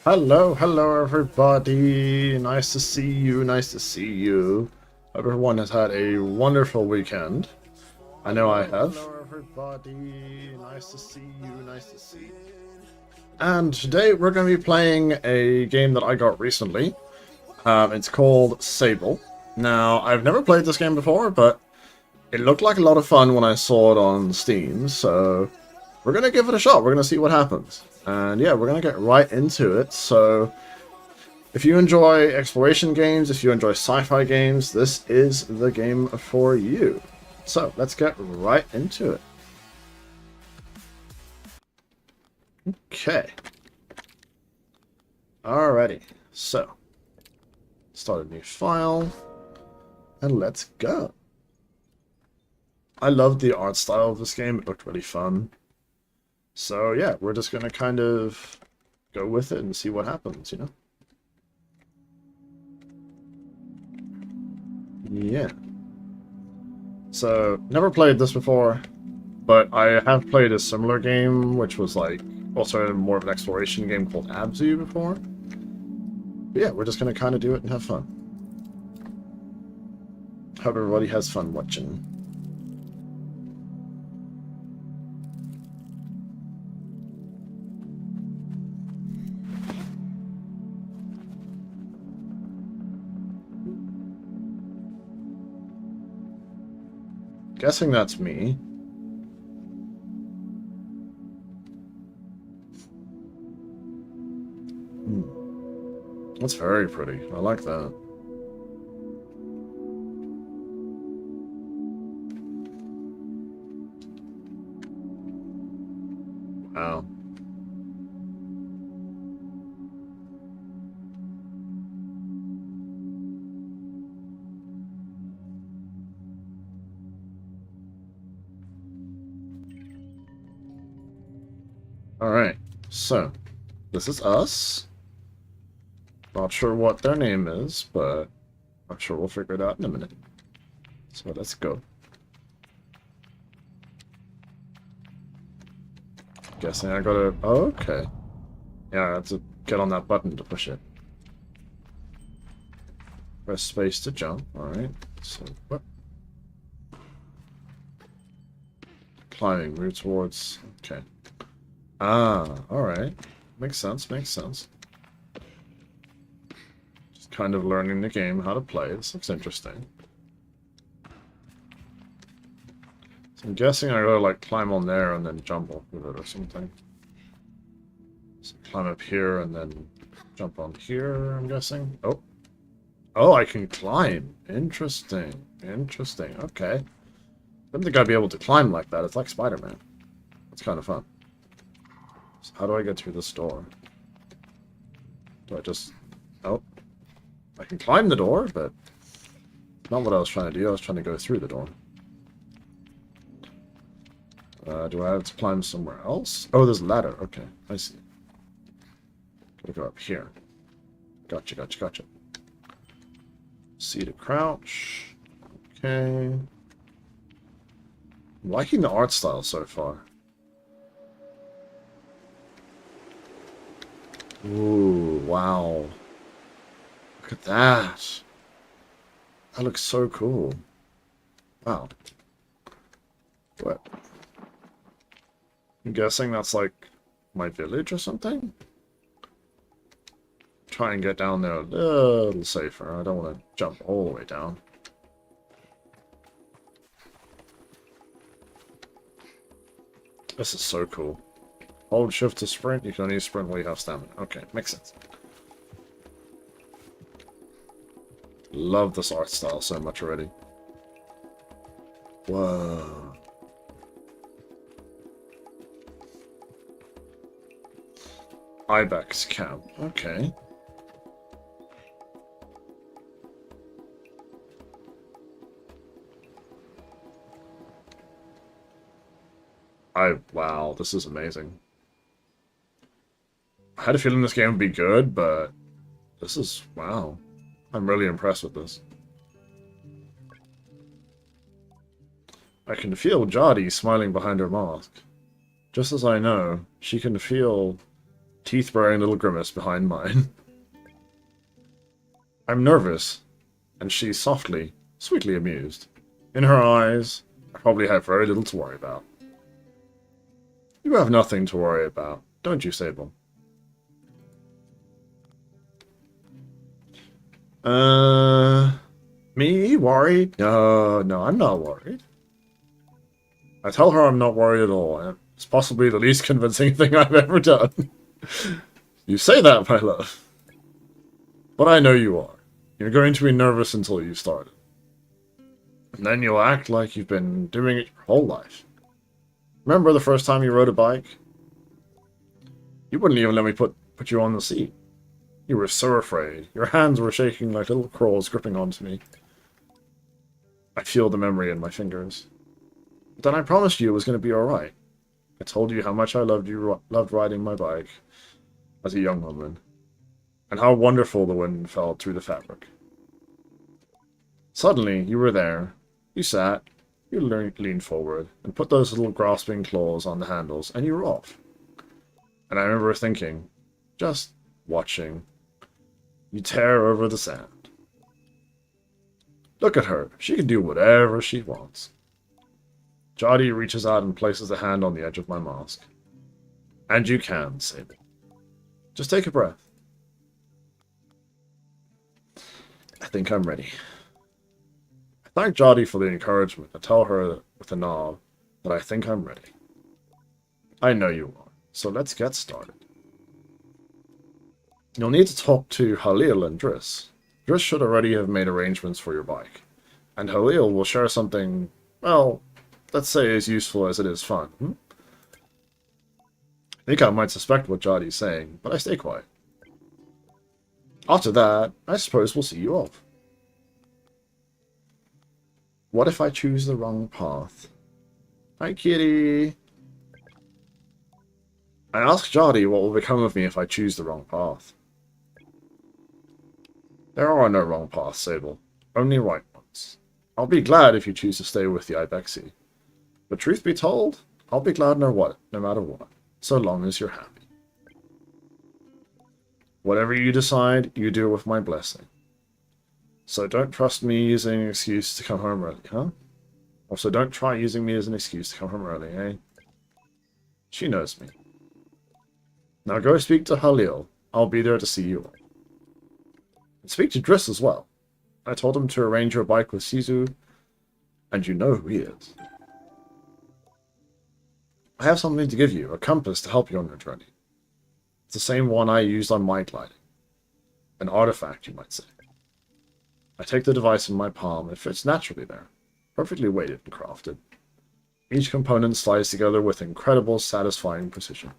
Hello everybody. Nice to see you, nice to see you. Hope everyone has had a wonderful weekend. I know I have. Hello everybody. Nice to see you, nice to see you. And today we're going to be playing a game that I got recently. It's called Sable. Now, I've never played this game before, but it looked like a lot of fun when I saw it on Steam, so we're going to give it a shot. We're going to see what happens. And yeah, we're going to get right into it. So if you enjoy exploration games, if you enjoy sci-fi games, this is the game for you. So let's get right into it. Okay. Alrighty. So start a new file and let's go. I love the art style of this game. It looked really fun. So yeah, we're just gonna kind of go with it and see what happens, you know? Yeah. So, never played this before, but I have played a similar game, which was like also more of an exploration game called Abzu before. But yeah, we're just gonna kind of do it and have fun. Hope everybody has fun watching. Guessing that's me. That's very pretty. I like that. Wow. Alright, so this is us. Not sure what their name is, but I'm sure we'll figure it out in a minute. So let's go. Guessing I gotta... Oh, okay. Yeah, I have to get on that button to push it. Press space to jump. Alright. So, what? Climbing, move towards... Okay. Ah, alright. Makes sense, makes sense. Just kind of learning the game, how to play. This looks interesting. So I'm guessing I gotta, like, climb on there and then jump off of it or something. So climb up here and then jump on here, I'm guessing. Oh. Oh, I can climb. Interesting. Interesting. Okay. I didn't think I'd be able to climb like that. It's like Spider-Man. It's kind of fun. So how do I get through this door? Do I just... Oh. I can climb the door, but... not what I was trying to do. I was trying to go through the door. Do I have to climb somewhere else? Oh, there's a ladder. Okay, I see. Gotta go up here. Gotcha, gotcha, gotcha. C to crouch. Okay. I'm liking the art style so far. Ooh, wow. Look at that. That looks so cool. Wow. What? I'm guessing that's like my village or something? Try and get down there a little safer. I don't want to jump all the way down. This is so cool. Hold shift to sprint. You can only sprint while you have stamina. Okay, makes sense. Love this art style so much already. Whoa. Ibex camp. Okay. Wow, this is amazing. I had a feeling this game would be good, but this is... wow. I'm really impressed with this. I can feel Jadi smiling behind her mask. Just as I know, she can feel teeth-baring little grimace behind mine. I'm nervous, and she's softly, sweetly amused. In her eyes, I probably have very little to worry about. You have nothing to worry about, don't you, Sable? Me? Worried? No, I'm not worried. I tell her I'm not worried at all, and it's possibly the least convincing thing I've ever done. You say that, my love. But I know you are. You're going to be nervous until you started. And then you'll act like you've been doing it your whole life. Remember the first time you rode a bike? You wouldn't even let me put you on the seat. You were so afraid. Your hands were shaking like little claws gripping onto me. I feel the memory in my fingers. But then I promised you it was going to be alright. I told you how much I loved riding my bike as a young woman, and how wonderful the wind felt through the fabric. Suddenly, you were there. You sat, you leaned forward, and put those little grasping claws on the handles, and you were off. And I remember thinking, just watching, you tear over the sand. Look at her. She can do whatever she wants. Jody reaches out and places a hand on the edge of my mask. And you can, Sable. Just take a breath. I think I'm ready. I thank Jody for the encouragement. I tell her with a nod that I think I'm ready. I know you are, so let's get started. You'll need to talk to Halil and Driss. Driss should already have made arrangements for your bike. And Halil will share something, well, let's say as useful as it is fun. I think I might suspect what Jody's saying, but I stay quiet. After that, I suppose we'll see you off. What if I choose the wrong path? Hi, kitty. I ask Jody what will become of me if I choose the wrong path. There are no wrong paths, Sable. Only right ones. I'll be glad if you choose to stay with the Ibexi. But truth be told, I'll be glad no matter what, so long as you're happy. Whatever you decide, you do with my blessing. So don't trust me using an excuse to come home early, huh? Also, don't try using me as an excuse to come home early, eh? She knows me. Now go speak to Halil. I'll be there to see you all. And speak to Driss as well. I told him to arrange your bike with Sisu, and you know who he is. I have something to give you, a compass to help you on your journey. It's the same one I used on my gliding. An artifact, you might say. I take the device in my palm, it fits naturally there, perfectly weighted and crafted. Each component slides together with incredible, satisfying precision.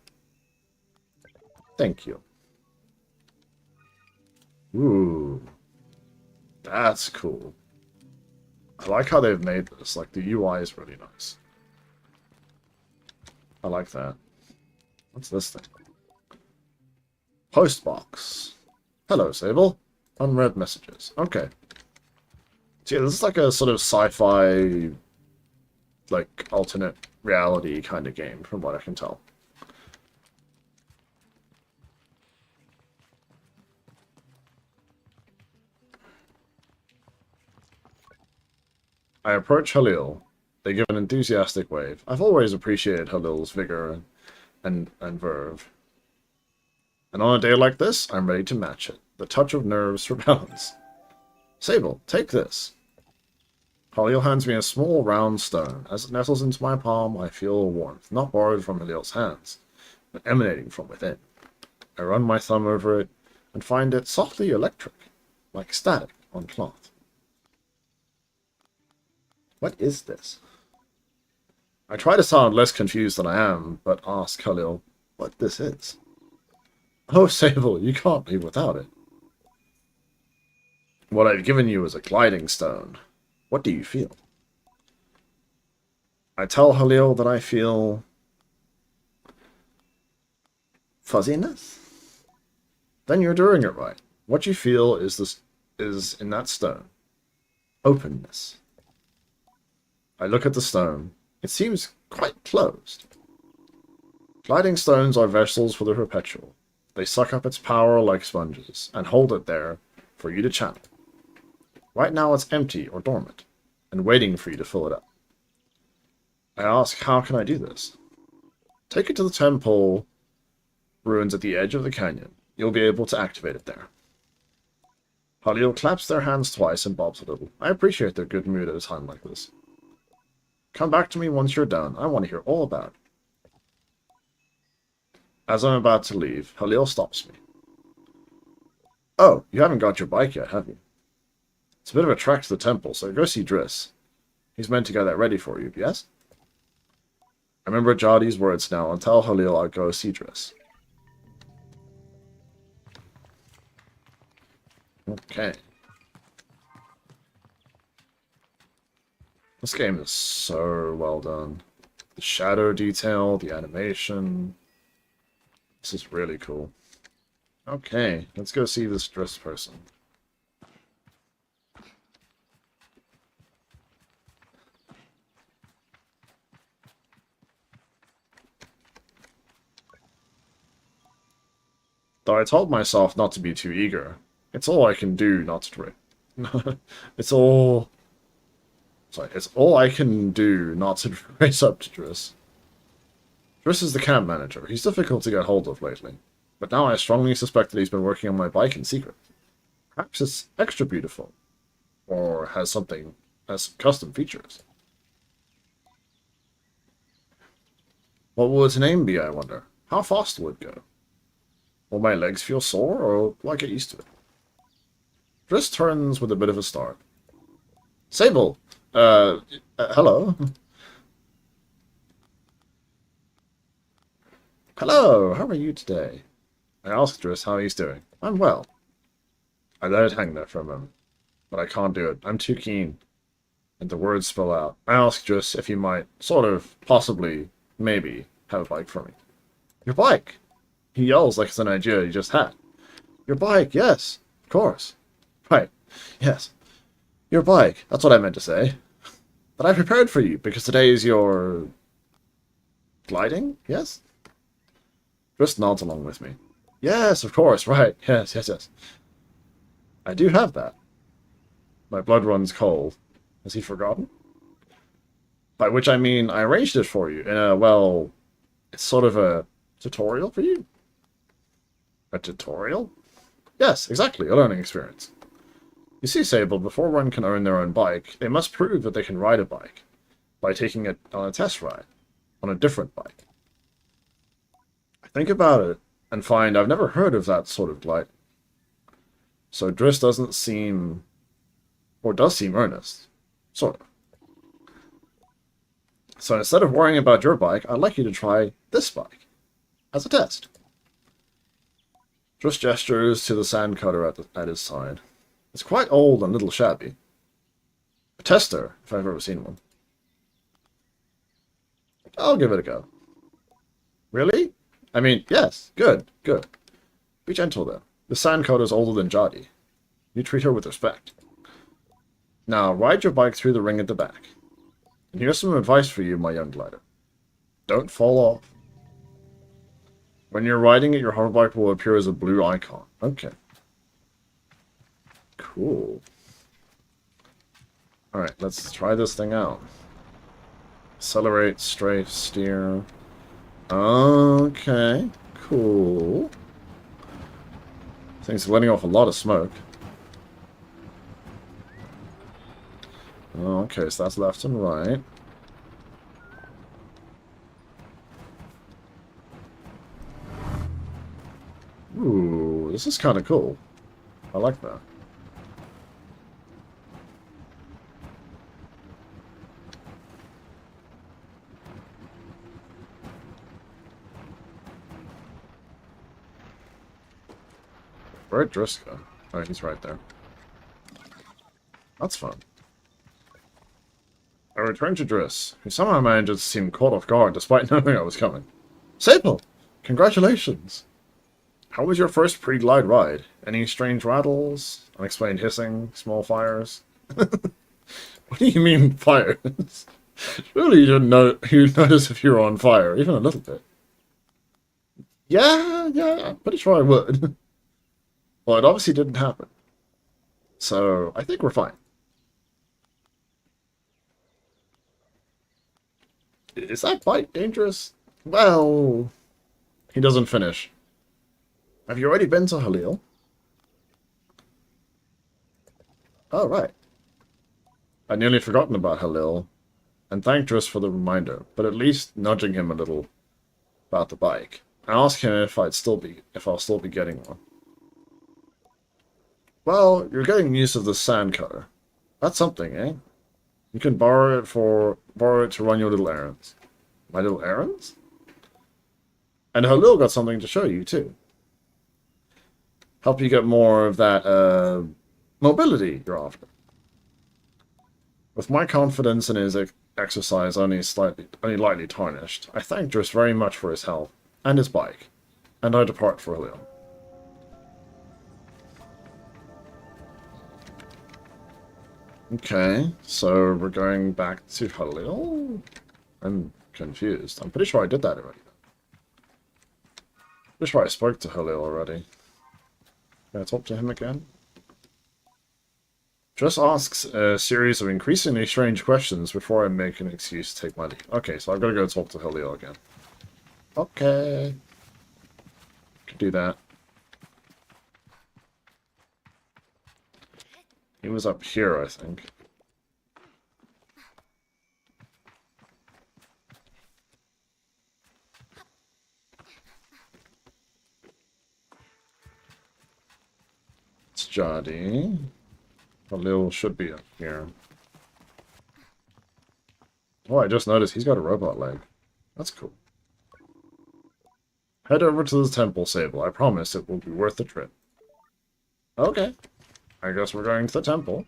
Thank you. Ooh. That's cool. I like how they've made this, like the UI is really nice. I like that. What's this thing? Postbox. Hello, Sable. Unread messages. Okay. So yeah, this is like a sort of sci-fi, like, alternate reality kind of game, from what I can tell. I approach Halil. They give an enthusiastic wave. I've always appreciated Halil's vigor and verve. And on a day like this, I'm ready to match it. The touch of nerves for balance. Sable, take this. Halil hands me a small round stone. As it nestles into my palm, I feel a warmth, not borrowed from Halil's hands, but emanating from within. I run my thumb over it and find it softly electric, like static on cloth. What is this? I try to sound less confused than I am, but ask Halil what this is. Oh, Sable, you can't leave without it. What I've given you is a gliding stone. What do you feel? I tell Halil that I feel fuzziness. Then you're doing it right. What you feel is in that stone. Openness. I look at the stone. It seems quite closed. Gliding stones are vessels for the perpetual. They suck up its power like sponges, and hold it there for you to channel. Right now it's empty or dormant, and waiting for you to fill it up. I ask, how can I do this? Take it to the temple ruins at the edge of the canyon. You'll be able to activate it there. Halil claps their hands twice and bobs a little. I appreciate their good mood at a time like this. Come back to me once you're done. I want to hear all about it. As I'm about to leave, Halil stops me. Oh, you haven't got your bike yet, have you? It's a bit of a trek to the temple, so go see Driss. He's meant to get that ready for you, yes? I remember Jadi's words now and tell Halil I'll go see Driss. Okay. This game is so well done. The shadow detail, the animation. This is really cool. Okay, let's go see this Driss person. Though I told myself not to be too eager. It's all I can do not to It's all I can do not to race up to Driss. Driss is the camp manager. He's difficult to get hold of lately. But now I strongly suspect that he's been working on my bike in secret. Perhaps it's extra beautiful. Or has some custom features. What will its name be, I wonder? How fast will it go? Will my legs feel sore, or will I get used to it? Driss turns with a bit of a start. Sable! Hello? Hello, how are you today? I asked Driss how he's doing. I'm well. I let it hang there for a moment. But I can't do it. I'm too keen. And the words spill out. I asked Driss if he might, sort of, possibly, maybe, have a bike for me. Your bike! He yells like it's an idea he just had. Your bike, yes, of course. Right, yes. Your bike, that's what I meant to say. But I prepared for you, because today is your... gliding, yes? Driss nods along with me. Yes, of course, right, yes. I do have that. My blood runs cold. Has he forgotten? By which I mean, I arranged it for you in a, well, it's sort of a tutorial for you. A tutorial? Yes, exactly, a learning experience. You see, Sable, before one can own their own bike, they must prove that they can ride a bike by taking it on a test ride, on a different bike. I think about it and find I've never heard of that sort of glide. So Driss doesn't seem, or does seem earnest, sort of. So instead of worrying about your bike, I'd like you to try this bike as a test. Driss gestures to the sand cutter at his side. It's quite old and a little shabby. A tester, if I've ever seen one. I'll give it a go. Really? I mean, yes, good. Be gentle, though. The sand cutter's older than Jadi. You treat her with respect. Now, ride your bike through the ring at the back. And here's some advice for you, my young glider. Don't fall off. When you're riding it, your hoverbike will appear as a blue icon. Okay. Cool. Alright, let's try this thing out. Accelerate, strafe, steer. Okay. Cool. Thing's letting off a lot of smoke. Okay, so that's left and right. Ooh, this is kind of cool. I like that. Where'd Driss go? Oh, he's right there. That's fun. I returned to Driss, who somehow managed to seem caught off guard despite knowing I was coming. Sable! Congratulations! How was your first pre-glide ride? Any strange rattles? Unexplained hissing? Small fires? What do you mean, fires? Surely you didn't know you'd notice if you were on fire, even a little bit. Yeah, I'm pretty sure I would. Well, it obviously didn't happen. So, I think we're fine. Is that bike dangerous? Well, he doesn't finish. Have you already been to Halil? Oh, right. I'd nearly forgotten about Halil, and thanked Driss for the reminder, but at least nudging him a little about the bike. I asked him if I'll still be getting one. Well, you're getting use of the sand cutter. That's something, eh? You can borrow it to run your little errands. My little errands? And Halil got something to show you, too. Help you get more of that, mobility you're after. With my confidence in his exercise only lightly tarnished, I thank Driss very much for his help, and his bike, and I depart for Halil. Okay, so we're going back to Halil? I'm confused. I'm pretty sure I did that already. Pretty sure I spoke to Halil already. Can I talk to him again? Just asks a series of increasingly strange questions before I make an excuse to take my leave. Okay, so I've got to go talk to Halil again. Okay. Could do that. He was up here, I think. It's Jadi. Halil should be up here. Oh, I just noticed he's got a robot leg. That's cool. Head over to the temple, Sable. I promise it will be worth the trip. Okay. I guess we're going to the temple.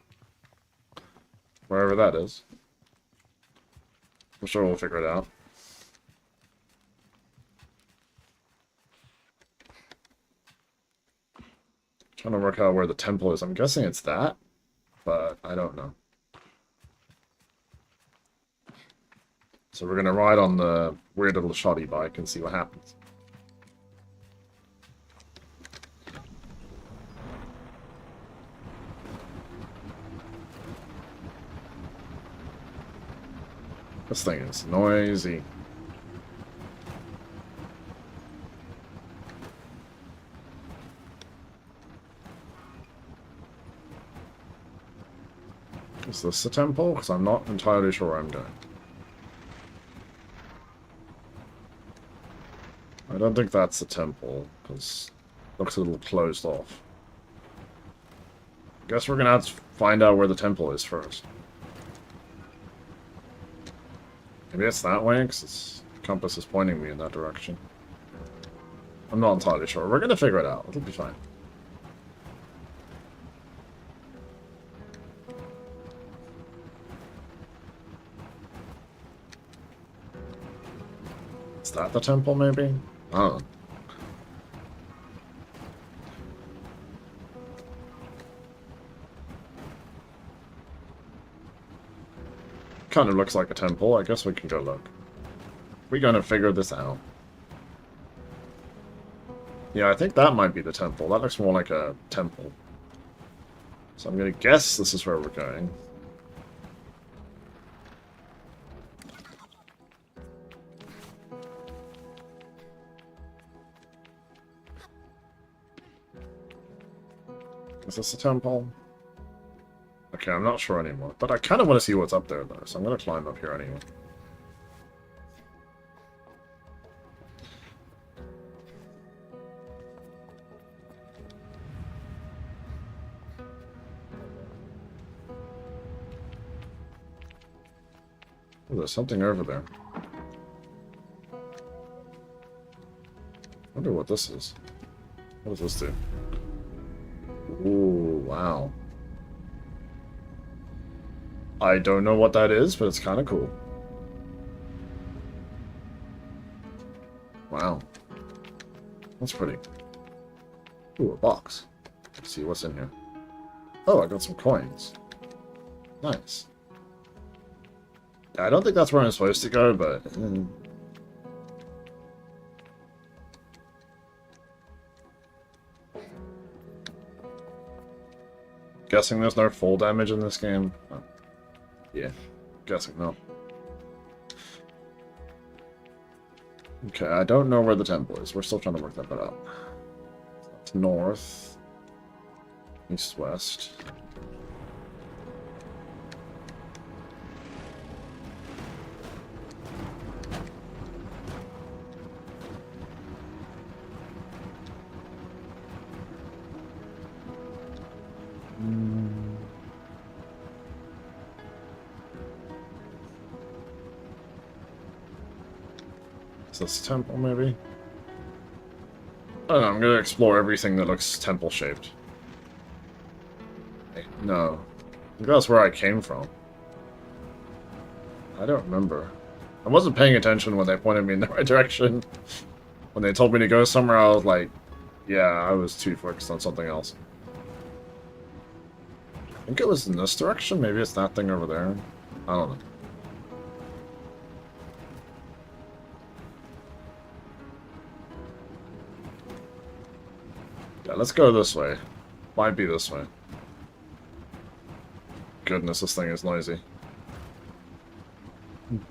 Wherever that is. I'm sure we'll figure it out. Trying to work out where the temple is. I'm guessing it's that, but I don't know. So we're going to ride on the weird little shoddy bike and see what happens. This thing is noisy. Is this the temple? Because I'm not entirely sure where I'm going. I don't think that's the temple, because it looks a little closed off. I guess we're going to have to find out where the temple is first. Maybe it's that way, because the compass is pointing me in that direction. I'm not entirely sure. We're going to figure it out. It'll be fine. Is that the temple, maybe? I don't know. Kind of looks like a temple. I guess we can go look. We're gonna figure this out. Yeah, I think that might be the temple. That looks more like a temple. So I'm gonna guess this is where we're going. Is this a temple? Okay, I'm not sure anymore. But I kind of want to see what's up there, though, so I'm going to climb up here anyway. Oh, there's something over there. I wonder what this is. What does this do? Ooh, wow. I don't know what that is, but it's kind of cool. Wow. That's pretty. Ooh, a box. Let's see what's in here. Oh, I got some coins. Nice. I don't think that's where I'm supposed to go, but... guessing there's no full damage in this game. Oh. Yeah, guessing no. Okay, I don't know where the temple is. We're still trying to work that bit out. It's north, east, west. Is this a temple, maybe? I don't know, I'm gonna explore everything that looks temple-shaped. No. I think that's where I came from. I don't remember. I wasn't paying attention when they pointed me in the right direction. When they told me to go somewhere, I was like, yeah, I was too focused on something else. I think it was in this direction. Maybe it's that thing over there. I don't know. Yeah, let's go this way. Might be this way. Goodness, this thing is noisy.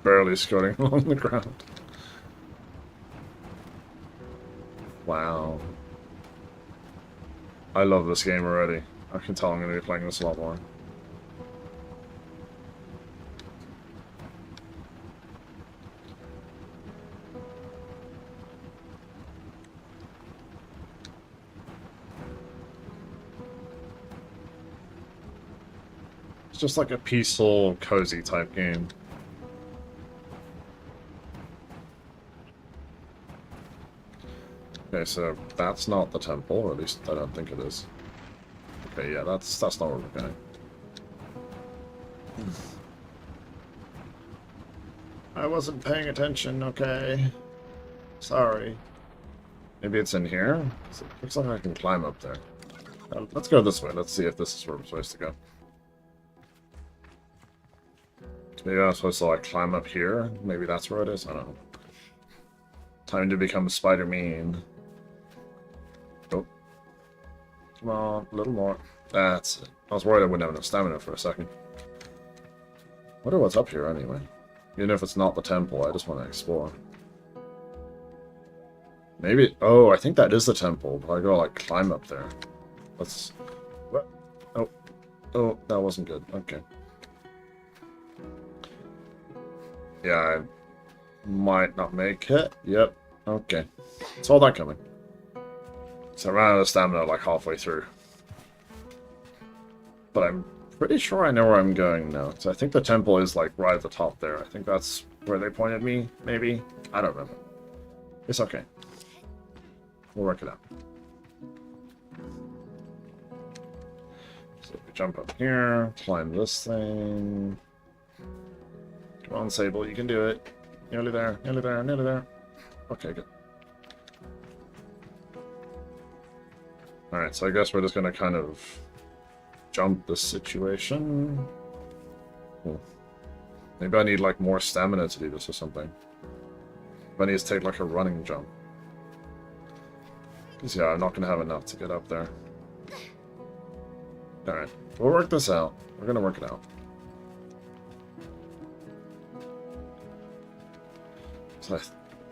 Barely skirting along the ground. Wow. I love this game already. I can tell I'm going to be playing this a lot more. It's just like a peaceful, cozy type game. Okay, so that's not the temple, or at least I don't think it is. Okay, yeah, that's not where we're going. I wasn't paying attention, okay. Sorry. Maybe it's in here? It looks like I can climb up there. Let's go this way. Let's see if this is where we're supposed to go. Maybe I'm supposed to, like, climb up here? Maybe that's where it is? I don't know. Time to become Spider-Man. Oh. Come on, a little more. That's it. I was worried I wouldn't have enough stamina for a second. Wonder what's up here anyway. Even if it's not the temple, I just want to explore. Maybe... Oh, I think that is the temple, but I gotta, like, climb up there. Let's... What? Oh. Oh, that wasn't good. Okay. Yeah, I might not make it. Yep. Okay. Saw that coming. So I ran out of stamina like halfway through. But I'm pretty sure I know where I'm going now. So I think the temple is like right at the top there. I think that's where they pointed me, maybe? I don't remember. It's okay. We'll work it out. So we jump up here, climb this thing. Come on, Sable, you can do it. Nearly there, nearly there, nearly there. Okay, good. Alright, so I guess we're just gonna kind of jump this situation. Cool. Maybe I need, like, more stamina to do this or something. I need to take, like, a running jump. Because, yeah, I'm not gonna have enough to get up there. Alright, we'll work this out. We're gonna work it out. I'm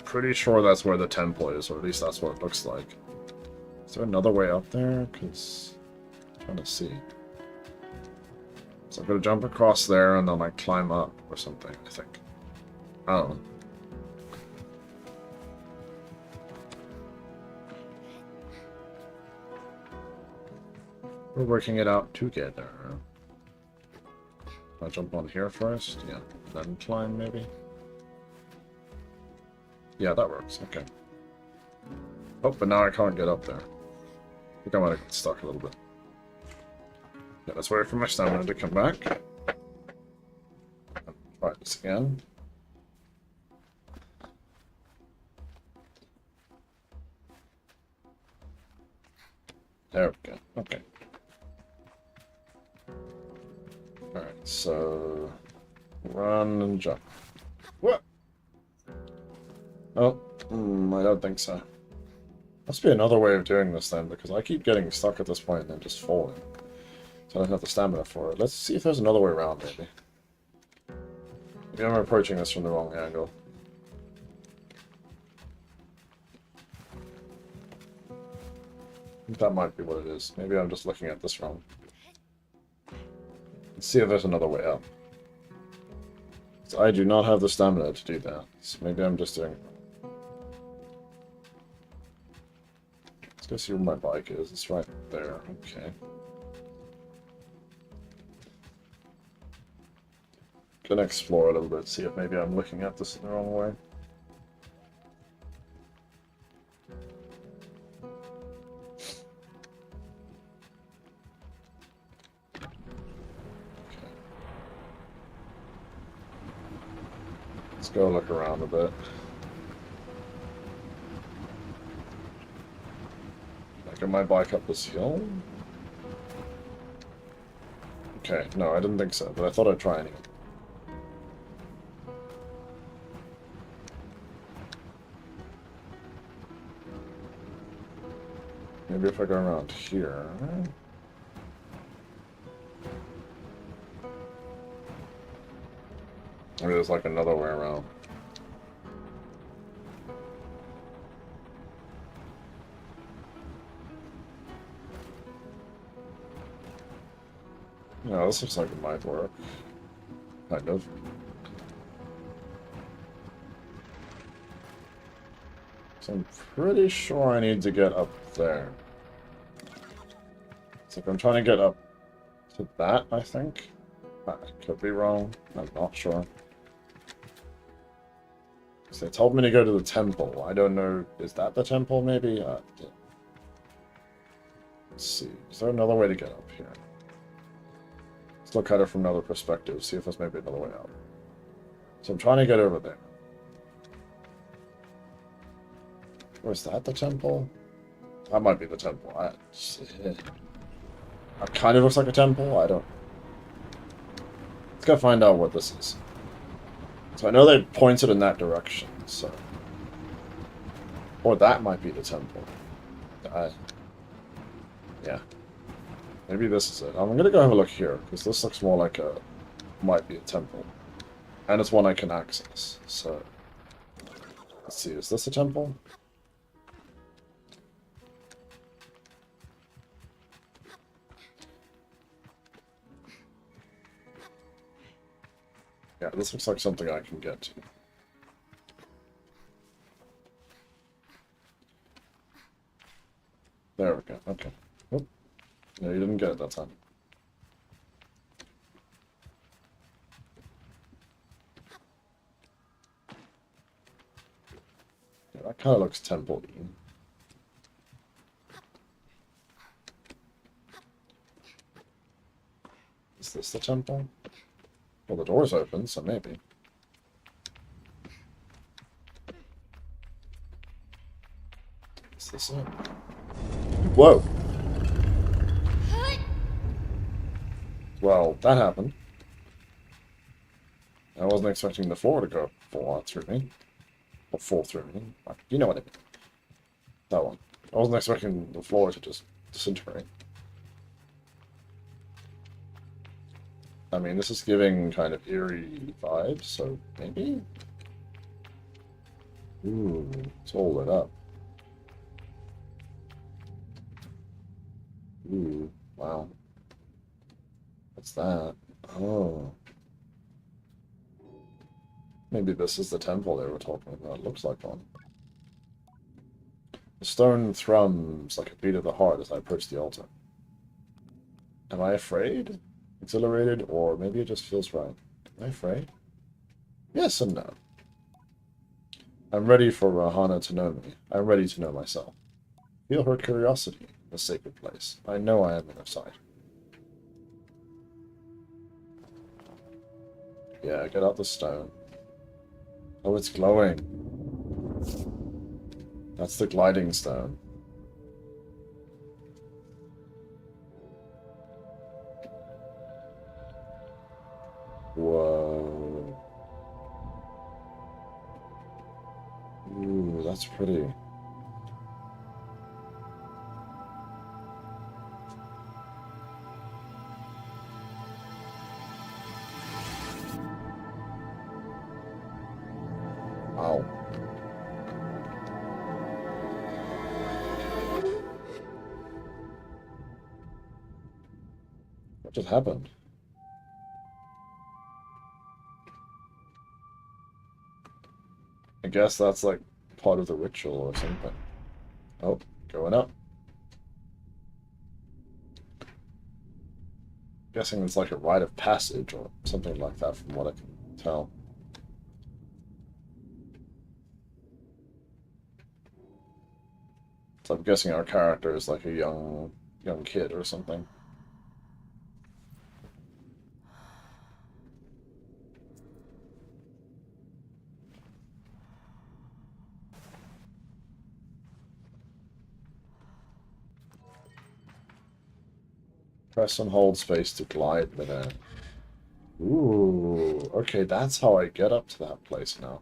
pretty sure that's where the temple is, or at least that's what it looks like. Is there another way up there? Because I'm trying to see. So I'm going to jump across there and then like climb up or something, I think. I don't know. We're working it out together. I'll jump on here first, yeah. Then climb maybe. Yeah, that works. Okay. Oh, but now I can't get up there. I think I might have got stuck a little bit. Yeah, let's wait for my stamina to come back. Try this again. There we go. Okay. Alright, so... Run and jump. What? Oh, I don't think so. Must be another way of doing this then, because I keep getting stuck at this point and then just falling. So I don't have the stamina for it. Let's see if there's another way around, maybe. Maybe I'm approaching this from the wrong angle. I think that might be what it is. Maybe I'm just looking at this wrong. Let's see if there's another way up. So I do not have the stamina to do that. So maybe I'm just doing it wrong. Let's go see where my bike is. It's right there. Okay. Gonna explore a little bit, see if maybe I'm looking at this in the wrong way. Let's go look around a bit. Can I get my bike up this hill? Okay, no, I didn't think so, but I thought I'd try anyway. Maybe if I go around here... Maybe there's like another way around. Yeah, this looks like it might work. Kind of. So I'm pretty sure I need to get up there. It's like I'm trying to get up to that, I think. I could be wrong. I'm not sure. So they told me to go to the temple. I don't know. Is that the temple, maybe? Yeah. Let's see. Is there another way to get up here? Let's look at it from another perspective. See if there's maybe another way out. So I'm trying to get over there. Or is that the temple? That might be the temple. It kind of looks like a temple. I don't... Let's go find out what this is. So I know they pointed in that direction, so... Or that might be the temple. Yeah. Maybe this is it. I'm gonna go have a look here, because this looks more like a... Might be a temple. And it's one I can access, so... Let's see, is this a temple? Yeah, this looks like something I can get to. There we go, okay. Oop. No, you didn't get it that time. Yeah, that kind of looks temple-y. Is this the temple? Well, the door's open, so maybe. Is this it? Whoa! Well, that happened. I wasn't expecting the floor to go full through me. Or full through me. You know what I mean. That one. I wasn't expecting the floor to just disintegrate. I mean, this is giving kind of eerie vibes, so maybe? Ooh, it's all lit up. Ooh, wow. What's that? Oh. Maybe this is the temple they were talking about. It looks like one. The stone thrums like a beat of the heart as I approach the altar. Am I afraid? Exhilarated, or maybe it just feels right. Am I afraid? Yes and no. I'm ready for Rahana to know me. I'm ready to know myself. Feel her curiosity in the sacred place. I know I am in her sight. Yeah, get out the stone. Oh, it's glowing. That's the gliding stone. Whoa. Ooh, that's pretty. Wow. What just happened? I guess that's like part of the ritual or something. Oh, going up. Guessing it's like a rite of passage or something like that from what I can tell. So I'm guessing our character is like a young kid or something. Press and hold space to glide midair. Ooh, okay, that's how I get up to that place now.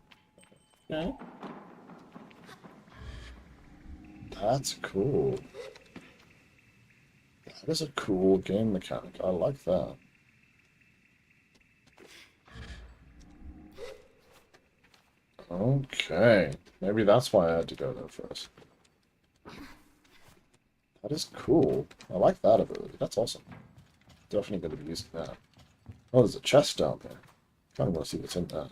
Okay. That's cool. That is a cool game mechanic. I like that. Okay. Maybe that's why I had to go there first. That is cool. I like that ability. That's awesome. Definitely going to be using that. Oh, there's a chest down there. Kind of want to see what's in that.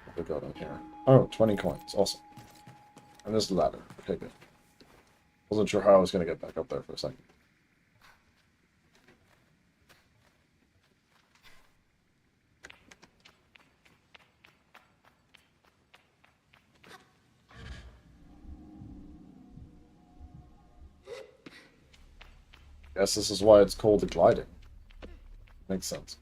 What we got on here? Oh, 20 coins. Awesome. And there's the ladder. Okay, good. Wasn't sure how I was going to get back up there for a second. Guess this is why it's called the gliding. Makes sense.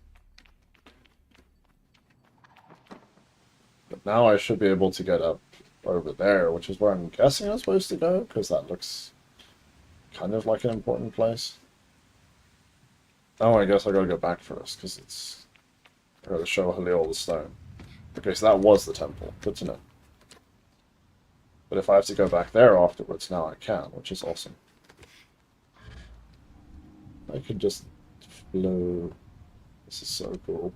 But now I should be able to get up over there, which is where I'm guessing I'm supposed to go, because that looks kind of like an important place. Oh, I guess I gotta go back first, because it's... I gotta show Halil the stone. Okay, so that was the temple. Good to know. But if I have to go back there afterwards, now I can, which is awesome. I could just flow. This is so cool.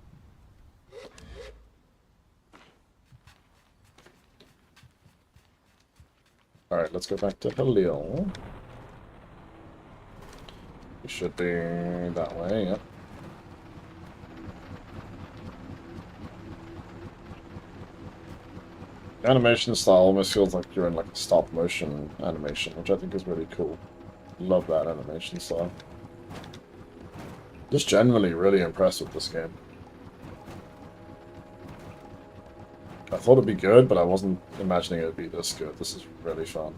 Alright, let's go back to Halil. We should be that way, yep. The animation style almost feels like you're in like a stop motion animation, which I think is really cool. Love that animation style. Just generally really impressed with this game. I thought it'd be good, but I wasn't imagining it would be this good. This is really fun.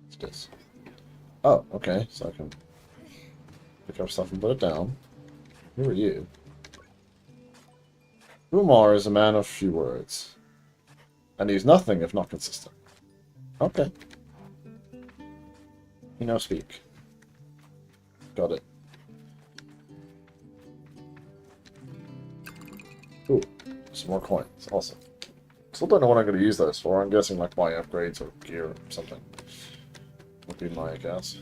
What's this? Oh, okay, so I can pick up stuff and put it down. Who are you? Umar is a man of few words. And he's nothing if not consistent. Okay. You know, speak. Got it. Ooh, some more coins. Awesome. Still don't know what I'm going to use those for. I'm guessing like buying upgrades or gear or something. Would be my guess.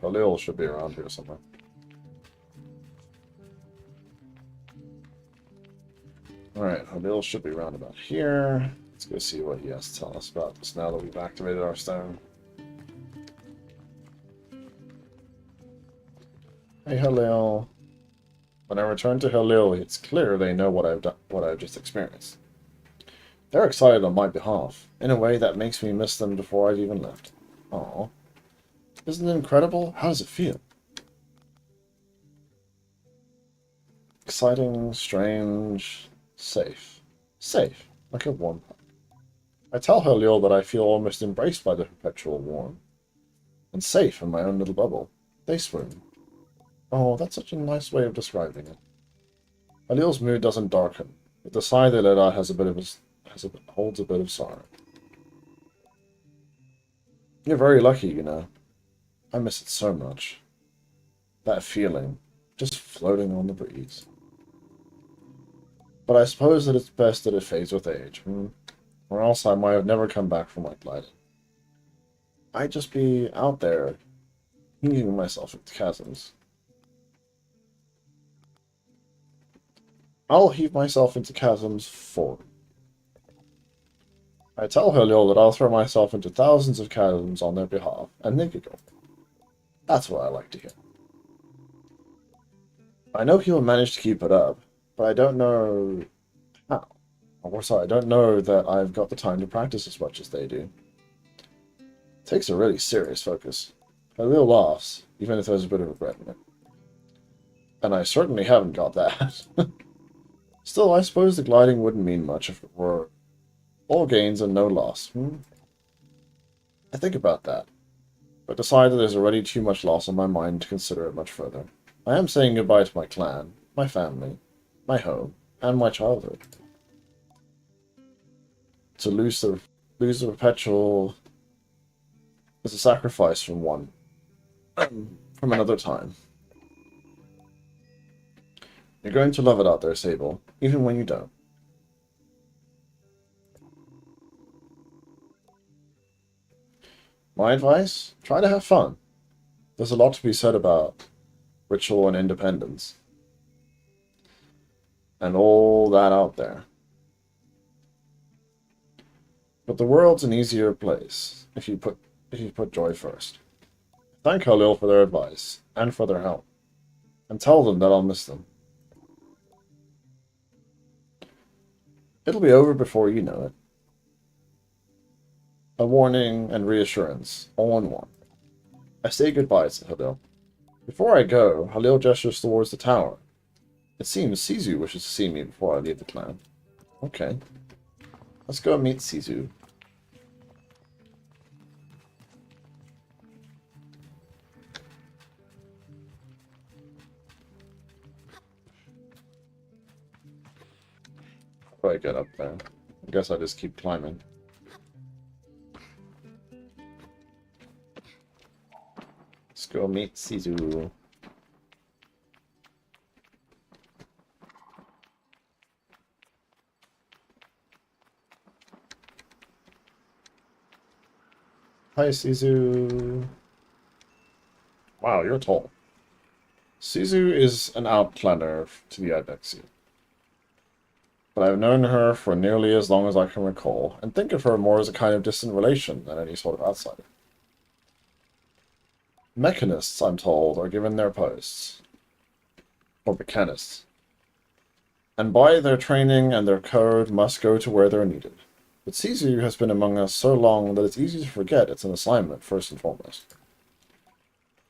Halil should be around here somewhere. Alright, Halil should be around about here. Let's go see what he has to tell us about this now that we've activated our stone. Hey Halil. When I return to Halil, it's clear they know what I've just experienced. They're excited on my behalf, in a way that makes me miss them before I've even left. Aww. Isn't it incredible? How does it feel? Exciting, strange, safe. Safe, like a warm hug. I tell Halil that I feel almost embraced by the perpetual warmth, and safe in my own little bubble. They swoon. Oh, that's such a nice way of describing it. Halil's mood doesn't darken, but the sigh they let out holds a bit of sorrow. You're very lucky, you know. I miss it so much. That feeling, just floating on the breeze. But I suppose that it's best that it fades with age, or else I might have never come back from my gliding. I'd just be out there, heaving myself into chasms. I'll heave myself into chasms for. I tell Halil that I'll throw myself into thousands of chasms on their behalf, and they giggle. That's what I like to hear. I know he'll manage to keep it up, but I don't know how. Or sorry, I don't know that I've got the time to practice as much as they do. It takes a really serious focus. Halil laughs, even if there's a bit of regret in it. And I certainly haven't got that. Still, I suppose the gliding wouldn't mean much if it were all gains and no loss. I think about that, but decide that there's already too much loss on my mind to consider it much further. I am saying goodbye to my clan, my family, my home, and my childhood. To lose the perpetual is a sacrifice from another time. You're going to love it out there, Sable, even when you don't. My advice? Try to have fun. There's a lot to be said about ritual and independence. And all that out there. But the world's an easier place if you put joy first. Thank Halil for their advice and for their help. And tell them that I'll miss them. It'll be over before you know it. A warning and reassurance, all in one. I say goodbye to Halil. Before I go, Halil gestures towards the tower. It seems Sisu wishes to see me before I leave the clan. Okay. Let's go meet Sisu. How do I get up there? I guess I just keep climbing. Let's go meet Sisu. Hi, Sisu. Wow, you're tall. Sisu is an outlander to the Ibexi. But I've known her for nearly as long as I can recall, and think of her more as a kind of distant relation than any sort of outsider. Mechanists, I'm told, are given their posts. Or mechanists. And by their training and their code must go to where they're needed. But Sisu has been among us so long that it's easy to forget it's an assignment, first and foremost.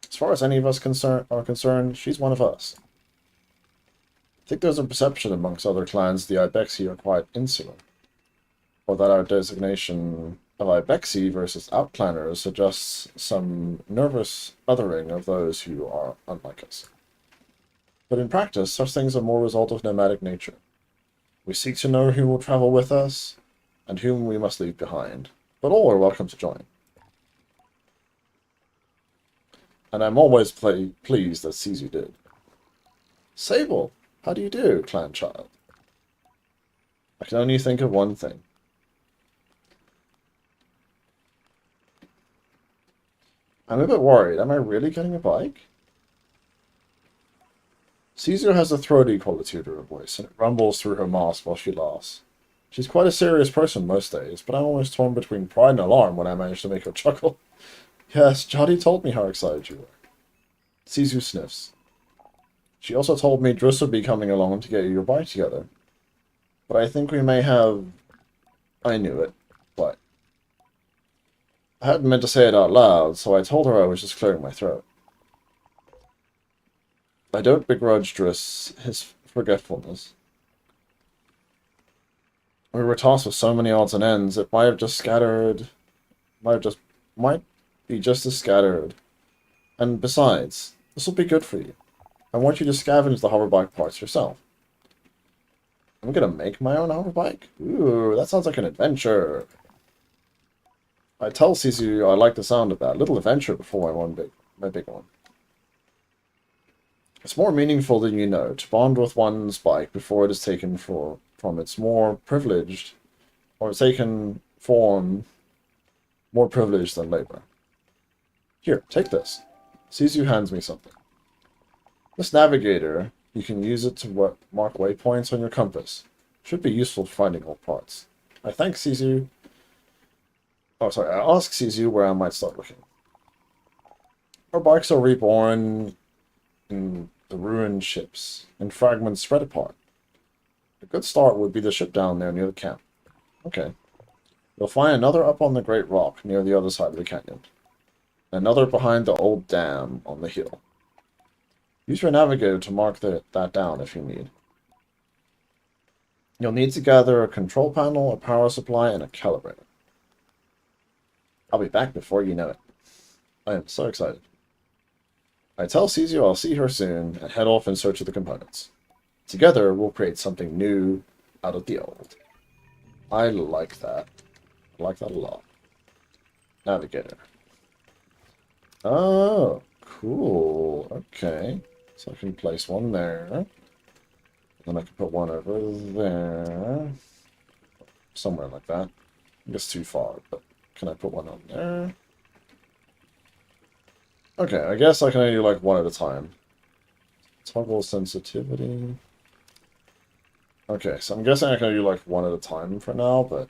As far as any of us are concerned, she's one of us. I think there's a perception amongst other clans the Ibexi are quite insular, or that our designation of Ibexi versus outclanners suggests some nervous othering of those who are unlike us. But in practice, such things are more a result of nomadic nature. We seek to know who will travel with us, and whom we must leave behind, but all are welcome to join. And I'm always pleased that Sisu did. Sable! How do you do, clan child? I can only think of one thing. I'm a bit worried. Am I really getting a bike? Caesar has a throaty quality to her voice, and it rumbles through her mask while she laughs. She's quite a serious person most days, but I'm always torn between pride and alarm when I manage to make her chuckle. Yes, Jody told me how excited you were. Sisu sniffs. She also told me Driss would be coming along to get your bike together. But I think we may have... I knew it. What? I hadn't meant to say it out loud, so I told her I was just clearing my throat. I don't begrudge Driss his forgetfulness. We were tossed with so many odds and ends, it might be just as scattered. And besides, this will be good for you. I want you to scavenge the hoverbike parts yourself. I'm gonna make my own hoverbike? Ooh, that sounds like an adventure. I tell Sisu I like the sound of that. Little adventure before my big one. It's more meaningful than you know to bond with one's bike before it is taken from its more privileged, or taken form more privileged than labor. Here, take this. Sisu hands me something. This navigator, you can use it to mark waypoints on your compass. Should be useful for finding old parts. I thank Sisu. Oh, sorry. I ask Sisu where I might start looking. Our bikes are reborn in the ruined ships, and fragments spread apart. A good start would be the ship down there near the camp. Okay. You'll find another up on the Great Rock near the other side of the canyon. Another behind the old dam on the hill. Use your navigator to mark that down if you need. You'll need to gather a control panel, a power supply, and a calibrator. I'll be back before you know it. I am so excited. I tell Sisu I'll see her soon and head off in search of the components. Together, we'll create something new out of the old. I like that. I like that a lot. Navigator. Oh, cool. Okay. So I can place one there. Then I can put one over there. Somewhere like that. I guess too far, but can I put one on there? Okay, I guess I can only do like one at a time. Toggle sensitivity. Okay, so I'm guessing I can do like one at a time for now, but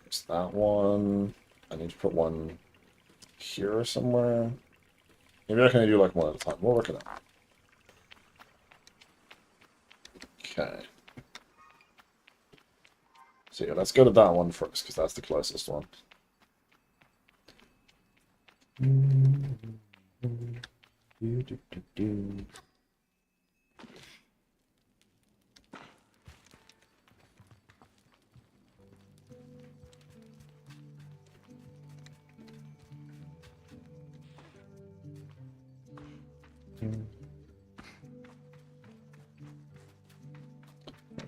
it's that one. I need to put one here somewhere. Maybe I can do like one at a time. We'll work it out. Okay. So yeah, let's go to that one first, because that's the closest one.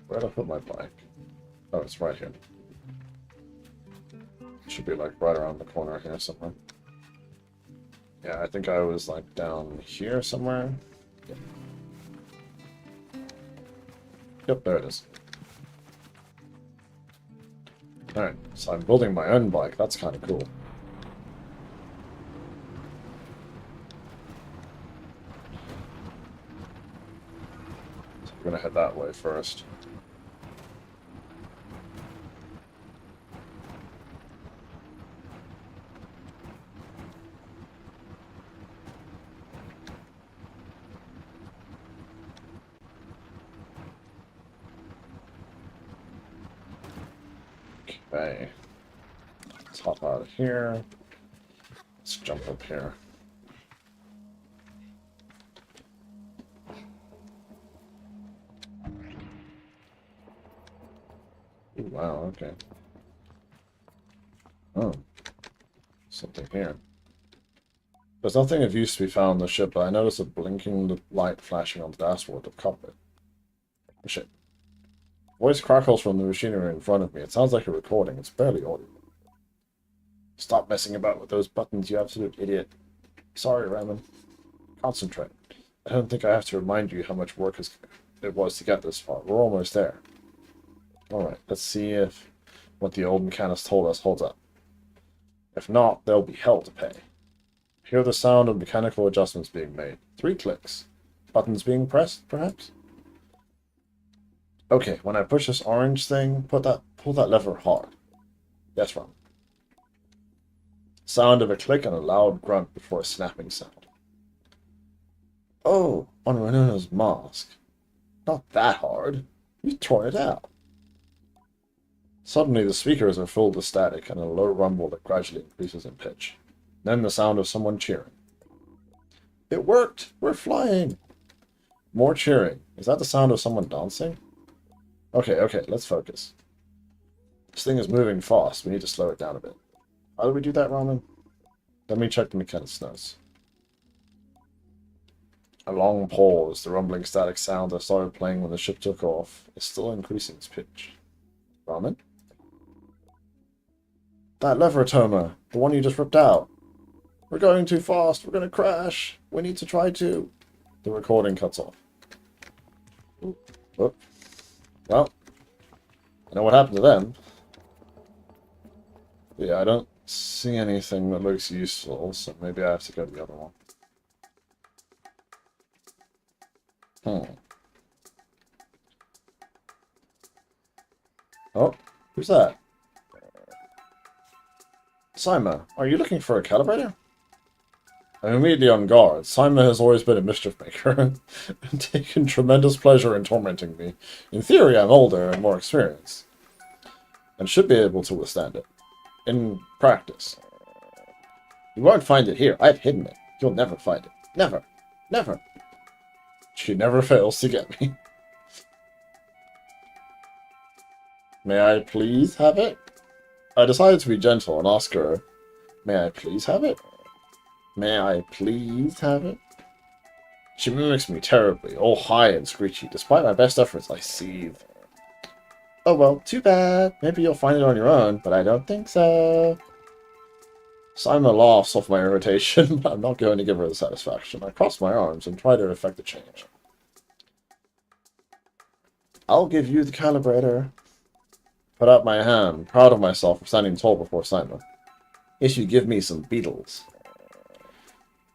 Where'd I put my bike? Oh, it's right here. Should be like right around the corner here somewhere. Yeah, I think I was like down here somewhere. Yep, yep, there it is. Alright, so I'm building my own bike. That's kind of cool. So we're gonna head that way first. Okay. Let's hop out of here. Let's jump up here. Ooh, wow, okay. Oh. Something here. There's nothing of use to be found on the ship, but I noticed a blinking light flashing on the dashboard of the cockpit. Oh, shit. Voice crackles from the machinery in front of me. It sounds like a recording. It's barely audible. Stop messing about with those buttons, you absolute idiot. Sorry, Raymond. Concentrate. I don't think I have to remind you how much work it was to get this far. We're almost there. Alright, let's see if what the old mechanist told us holds up. If not, there'll be hell to pay. Hear the sound of mechanical adjustments being made. 3 clicks. Buttons being pressed, perhaps? Okay, when I push this orange thing, pull that lever hard. Yes, Ron. Sound of a click and a loud grunt before a snapping sound. Oh, on Renona's mask. Not that hard. You tore it out. Suddenly the speakers are filled with static and a low rumble that gradually increases in pitch. Then the sound of someone cheering. It worked! We're flying! More cheering. Is that the sound of someone dancing? Okay, let's focus. This thing is moving fast. We need to slow it down a bit. How do we do that, Ramen? Let me check the mechanist's notes. A long pause. The rumbling static sound that started playing when the ship took off is still increasing its pitch. Ramen? That lever, Toma. The one you just ripped out. We're going too fast. We're going to crash. We need to try to... The recording cuts off. Oh, well, I know what happened to them. Yeah, I don't see anything that looks useful, so maybe I have to go to the other one. Hmm. Oh, who's that? Sima, are you looking for a calibrator? I'm immediately on guard. Sima has always been a mischief maker and taken tremendous pleasure in tormenting me. In theory, I'm older and more experienced, and should be able to withstand it. In practice. You won't find it here. I've hidden it. You'll never find it. Never. Never. She never fails to get me. May I please have it? I decided to be gentle and ask her, may I please have it? May I please have it? She mimics me terribly, all high and screechy. Despite my best efforts, I seethe. Oh well, too bad. Maybe you'll find it on your own, but I don't think so. Simon laughs off my irritation, but I'm not going to give her the satisfaction. I cross my arms and try to effect a change. I'll give you the calibrator. Put out my hand, proud of myself for standing tall before Simon. If you give me some beetles.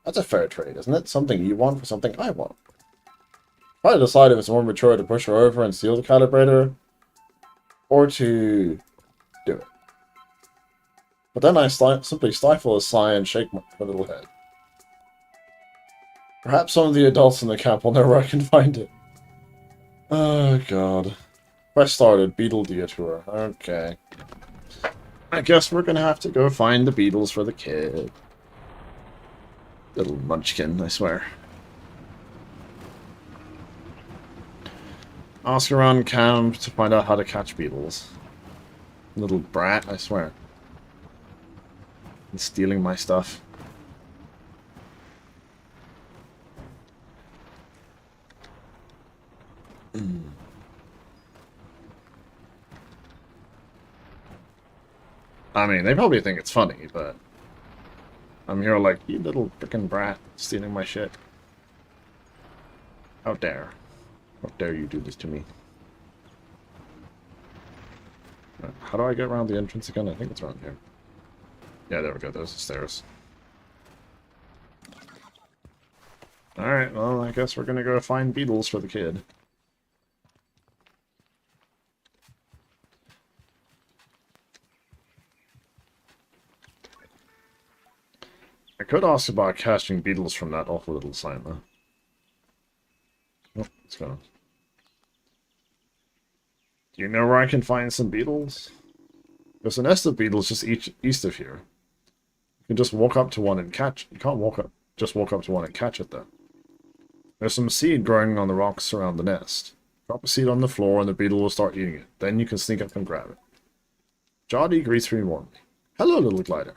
That's a fair trade, isn't it? Something you want for something I want. Try to decide if it's more mature to push her over and steal the calibrator, or to do it. But then I simply stifle a sigh and shake my little head. Perhaps some of the adults in the camp will know where I can find it. Oh, God. Quest started, Beetle Detour. Okay. I guess we're gonna have to go find the beetles for the kid. Little munchkin, I swear. Ask around camp to find out how to catch beetles. Little brat, I swear. And stealing my stuff. I mean, they probably think it's funny, but I'm here like, you little frickin' brat, stealing my shit. How dare. How dare you do this to me. How do I get around the entrance again? I think it's around here. Yeah, there we go. There's the stairs. Alright, well, I guess we're gonna go find beetles for the kid. I could ask about catching beetles from that awful little sign, though. Oh, it's gone. Do you know where I can find some beetles? There's a nest of beetles just east of here. You can just walk up to one and catch. You can't just walk up to one and catch it, though. There's some seed growing on the rocks around the nest. Drop a seed on the floor and the beetle will start eating it. Then you can sneak up and grab it. Jody greets me warmly. Hello, little glider.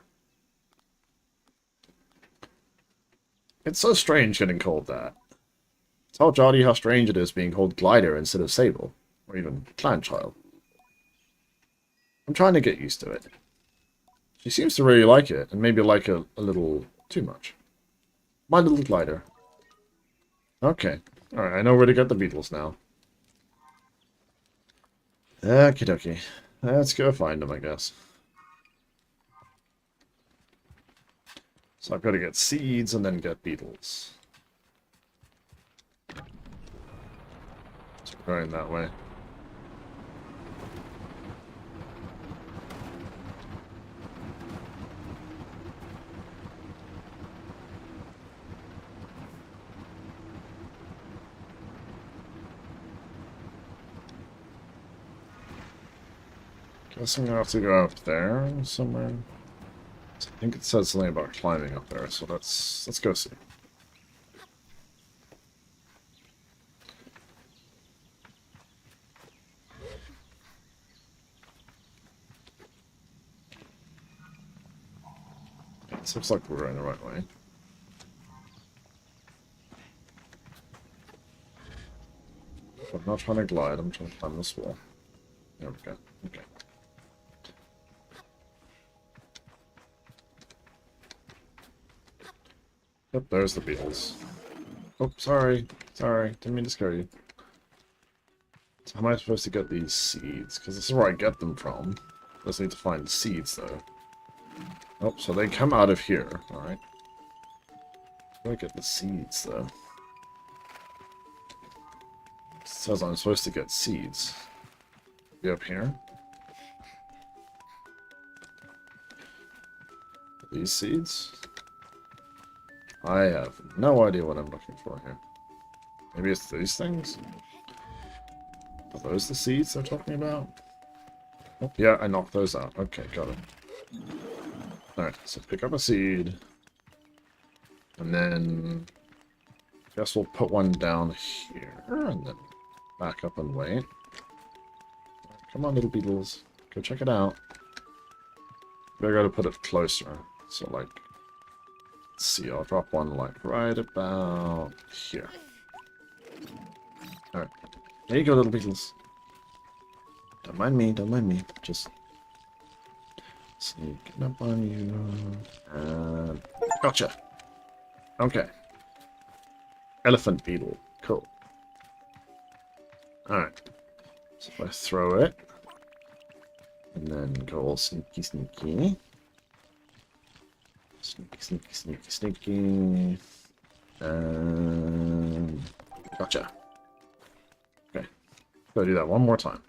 It's so strange getting called that. Tell Jody how strange it is being called Glider instead of Sable, or even Clanchild. I'm trying to get used to it. She seems to really like it, and maybe like it a little too much. My little glider. Okay. Alright, I know where to get the beetles now. Okie dokie. Let's go find them, I guess. So I've got to get seeds and then get beetles. So we're going that way. Guessing I have to go up there somewhere. I think it said something about climbing up there, so let's go see. It looks like we're going the right way. I'm not trying to glide, I'm trying to climb this wall. There we go. Okay. Yep, there's the beetles. Oh, sorry. Sorry. Didn't mean to scare you. So how am I supposed to get these seeds? Because this is where I get them from. Just need to find the seeds, though. Oh, so they come out of here. Alright. Where do I get the seeds, though? It says I'm supposed to get seeds. Be up here? These seeds? I have no idea what I'm looking for here. Maybe it's these things? Are those the seeds they're talking about? Oh, yeah, I knocked those out. Okay, got it. Alright, so pick up a seed. And then... I guess we'll put one down here. And then back up and wait. Come on, little beetles. Go check it out. I gotta put it closer. So, like... Let's see, I'll drop one, like, right about here. Alright. There you go, little beetles. Don't mind me, don't mind me. Just sneaking up on you. And gotcha. Okay. Elephant beetle. Cool. Alright. So if I throw it, and then go all sneaky, sneaky. Sneaky, sneaky, sneaky, sneaky. And gotcha. Okay. Gotta do that one more time.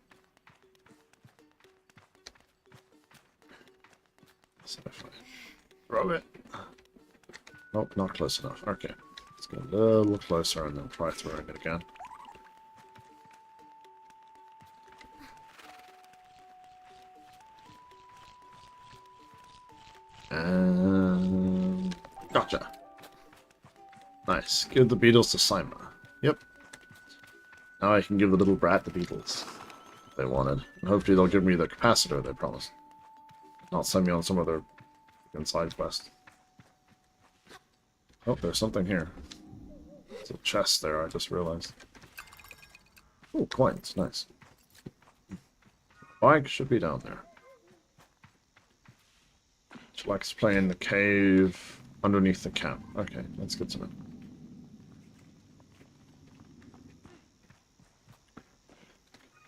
So if I throw it. Nope, not close enough. Okay. Let's get a little closer and then try throwing it again. And gotcha. Nice. Give the beetles to Simon. Yep. Now I can give the little brat the beetles they wanted. And hopefully they'll give me the capacitor they promised. Not send me on some other side quest. Oh, there's something here. There's a chest there, I just realized. Oh, coins. Nice. Bike should be down there. She likes playing in the cave underneath the camp. Okay, that's good to know.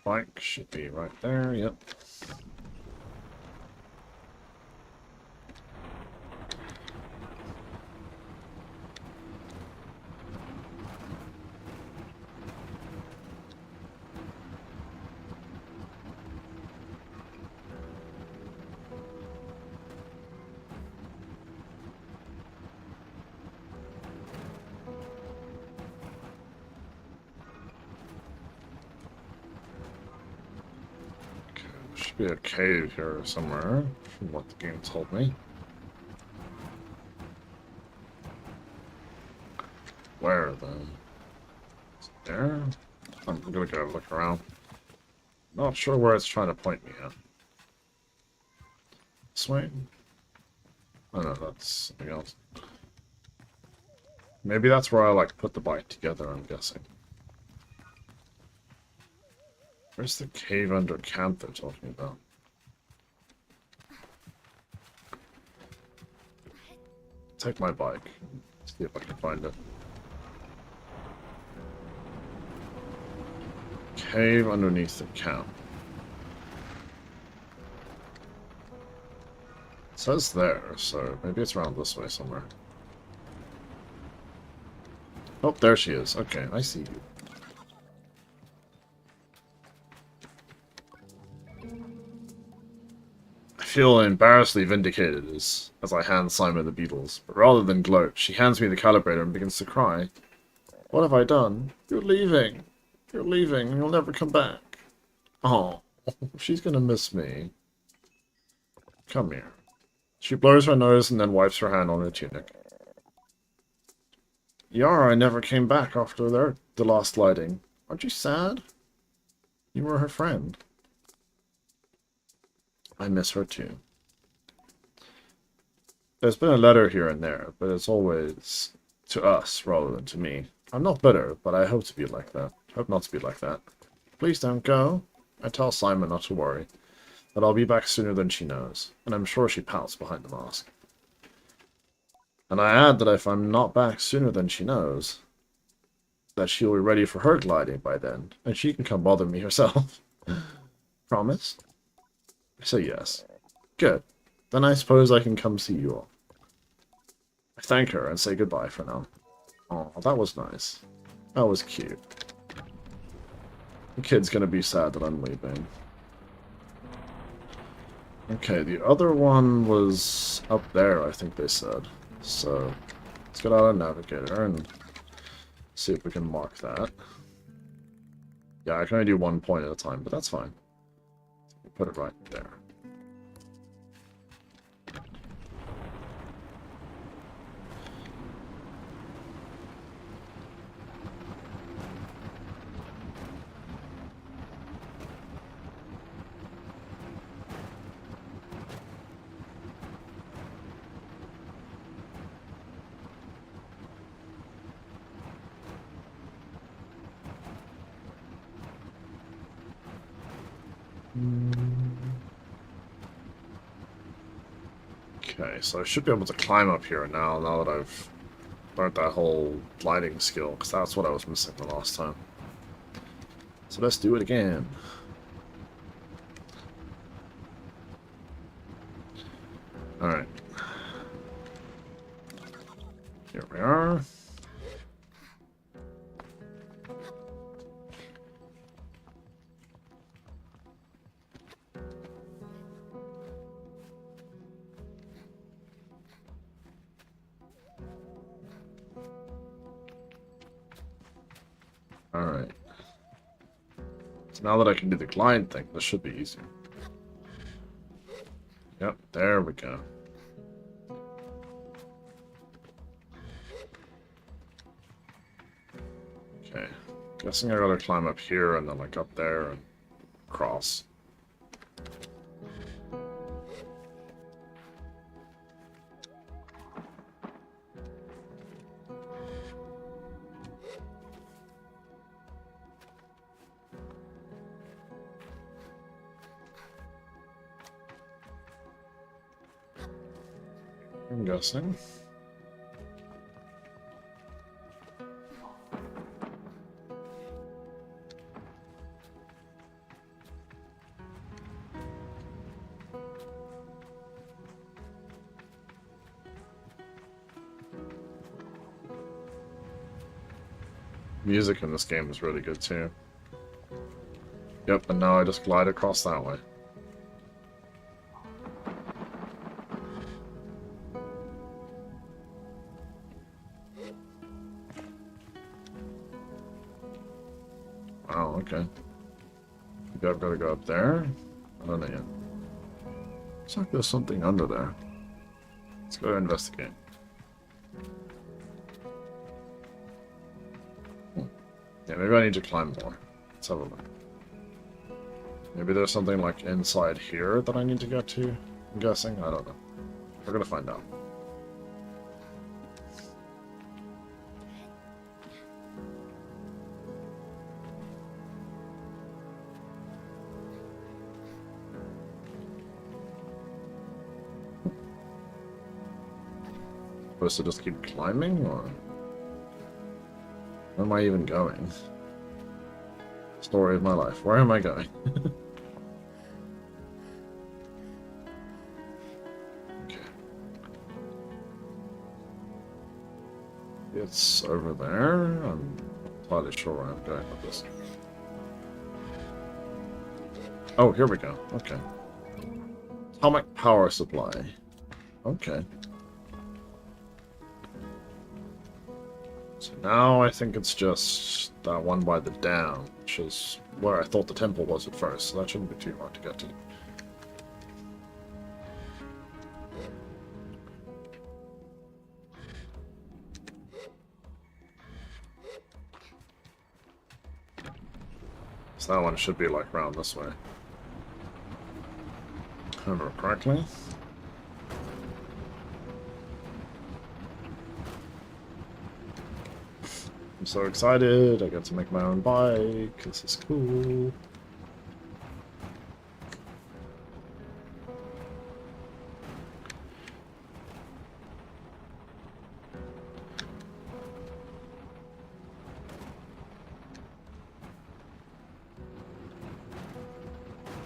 Bike should be right there, yep. Be a cave here somewhere, from what the game told me. Where then? Is it there? I'm gonna go look around. Not sure where it's trying to point me at. This way? Oh no, that's something else. Maybe that's where I like put the bike together, I'm guessing. Where's the cave under camp they're talking about? Take my bike. See if I can find it. Cave underneath the camp. It says there, so maybe it's around this way somewhere. Oh, there she is. Okay, I see you. I feel embarrassedly vindicated as I hand Simon the beetles, but rather than gloat, she hands me the calibrator and begins to cry. What have I done? You're leaving. You're leaving, and you'll never come back. Oh, she's gonna miss me. Come here. She blows her nose and then wipes her hand on her tunic. Yara never came back after the last lighting. Aren't you sad? You were her friend. I miss her too. There's been a letter here and there, but it's always to us rather than to me. I'm not bitter, but I hope to be like that. Hope not to be like that. Please don't go. I tell Simon not to worry, that I'll be back sooner than she knows, and I'm sure she pouts behind the mask. And I add that if I'm not back sooner than she knows, that she'll be ready for her gliding by then, and she can come bother me herself. Promise? I say yes. Good. Then I suppose I can come see you all. I thank her and say goodbye for now. Oh, that was nice. That was cute. The kid's gonna be sad that I'm leaving. Okay, the other one was up there, I think they said. So, let's get out our navigator and see if we can mark that. Yeah, I can only do 1 point at a time, but that's fine. Put it right there. Okay, so I should be able to climb up here now that I've learned that whole gliding skill, because that's what I was missing the last time. So let's do it again. Alright. Here we are. Alright. So now that I can do the glide thing, this should be easier. Yep, there we go. Okay. Guessing I gotta climb up here and then like up there and cross. I'm guessing. Music in this game is really good too. Yep, and now I just glide across that way. Wow, okay. Maybe I've got to go up there? I don't know yet. Looks like there's something under there. Let's go investigate. Yeah, maybe I need to climb more. Let's have a look. Maybe there's something like inside here that I need to get to? I'm guessing? I don't know. We're gonna find out. Supposed to just keep climbing, or where am I even going? Story of my life. Where am I going? Okay. It's over there. I'm not entirely sure where I'm going with this. Oh, here we go. Okay. Atomic power supply. Okay. So now I think it's just that one by the dam, which is where I thought the temple was at first, so that shouldn't be too hard to get to. So that one should be like round this way. If I remember correctly. I'm so excited, I get to make my own bike, this is cool.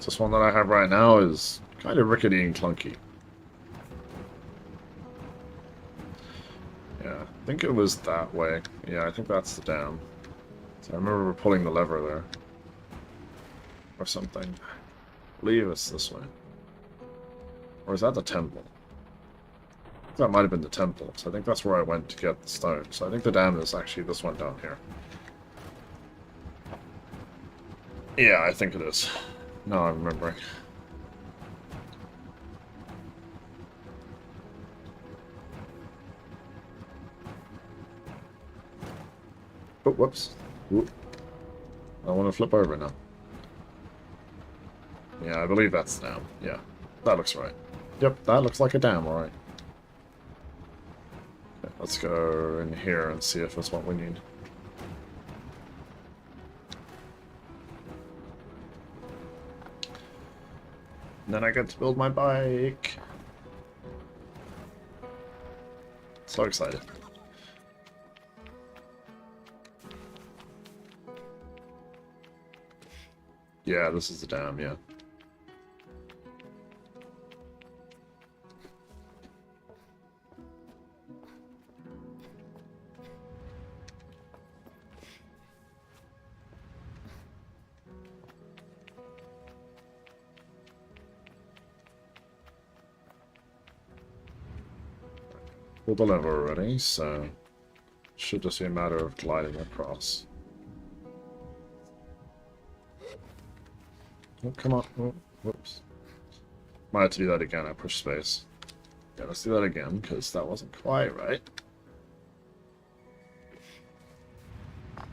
This one that I have right now is kind of rickety and clunky. Yeah, I think it was that way. Yeah, I think that's the dam. So I remember pulling the lever there. Or something. I believe it's this way. Or is that the temple? That might have been the temple, so I think that's where I went to get the stone. So I think the dam is actually this one down here. Yeah, I think it is. Now I'm remembering. Oh, whoops. Oop. I want to flip over now. Yeah, I believe that's the dam. Yeah, that looks right. Yep, that looks like a dam, alright. Okay, let's go in here and see if it's what we need. And then I get to build my bike. So excited. Yeah, this is the dam, yeah. Pulled the lever already, so should just be a matter of gliding across. Oh, come on. Oh, whoops. Might have to do that again. I push space. Yeah, let's do that again, because that wasn't quite right.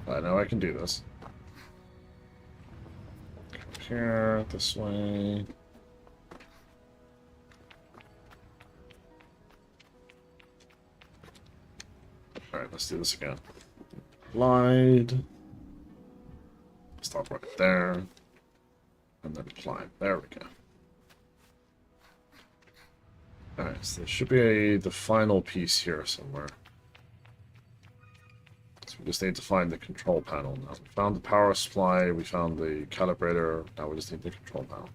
I know I can do this. Come here, this way. Alright, let's do this again. Glide. Stop right there. And then climb. There we go. Alright, so there should be the final piece here somewhere. So we just need to find the control panel now. We found the power supply, we found the calibrator, now we just need the control panel.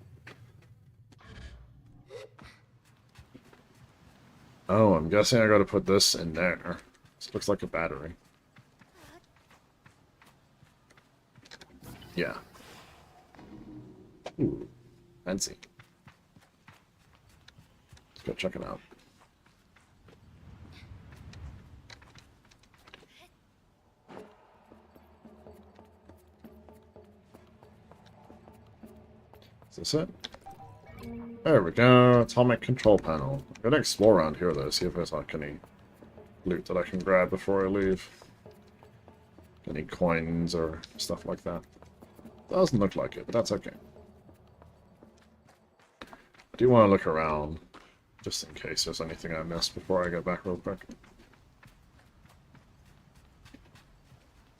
Oh, I'm guessing I gotta put this in there. This looks like a battery. Yeah. Ooh, fancy. Let's go check it out. Is this it? There we go. Atomic control panel. I'm gonna explore around here though, see if there's like any loot that I can grab before I leave. Any coins or stuff like that. Doesn't look like it, but that's okay. I do want to look around, just in case there's anything I missed before I get back real quick.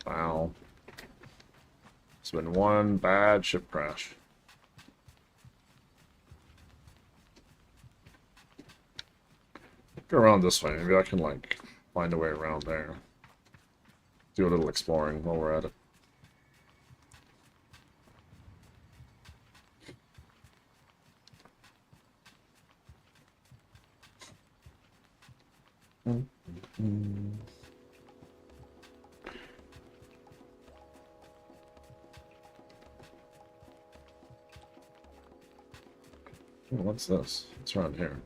Wow. It's been one bad ship crash. Go around this way. Maybe I can, like, find a way around there. Do a little exploring while we're at it. What's this? What's around here?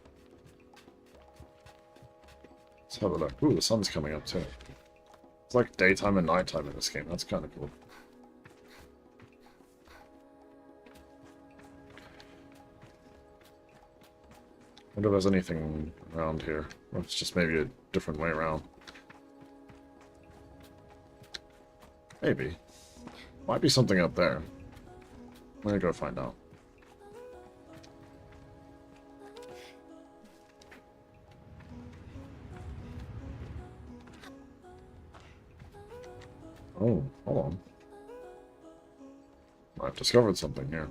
Let's have a look. Ooh, the sun's coming up too. It's like daytime and nighttime in this game. That's kind of cool. I wonder if there's anything around here. Or it's just maybe a different way around. Maybe. Might be something up there. I'm gonna go find out. Oh, hold on. I've discovered something here.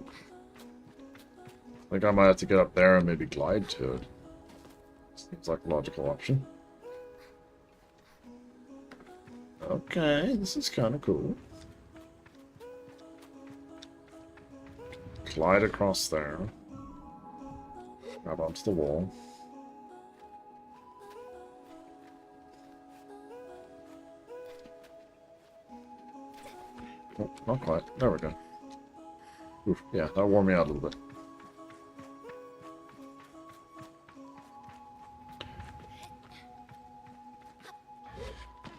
I think I might have to get up there and maybe glide to it. Seems like a logical option. Okay, this is kind of cool. slide across there. Grab onto the wall. Oh, not quite. There we go. Oof, yeah, that wore me out a little bit.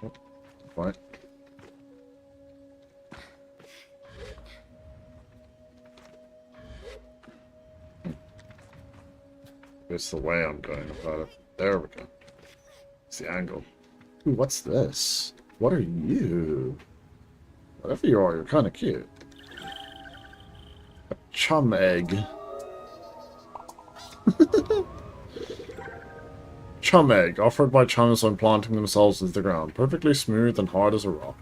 Oh, fine. It's the way I'm going about it. There we go. It's the angle. Ooh, what's this? What are you? Whatever you are, you're kind of cute. A chum egg. Chum egg, offered by chums when planting themselves into the ground. Perfectly smooth and hard as a rock.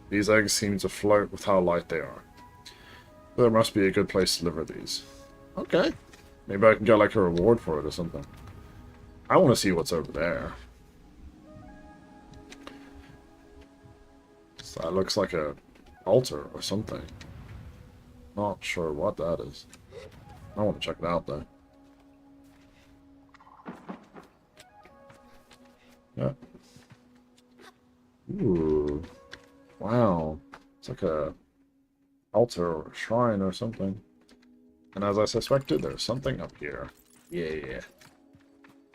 These eggs seem to float with how light they are. There must be a good place to deliver these. Okay. Maybe I can get like a reward for it or something. I want to see what's over there. So that looks like a altar or something. Not sure what that is. I want to check it out though. Yeah. Ooh. Wow. It's like a altar or a shrine or something. And as I suspected, there's something up here. Yeah.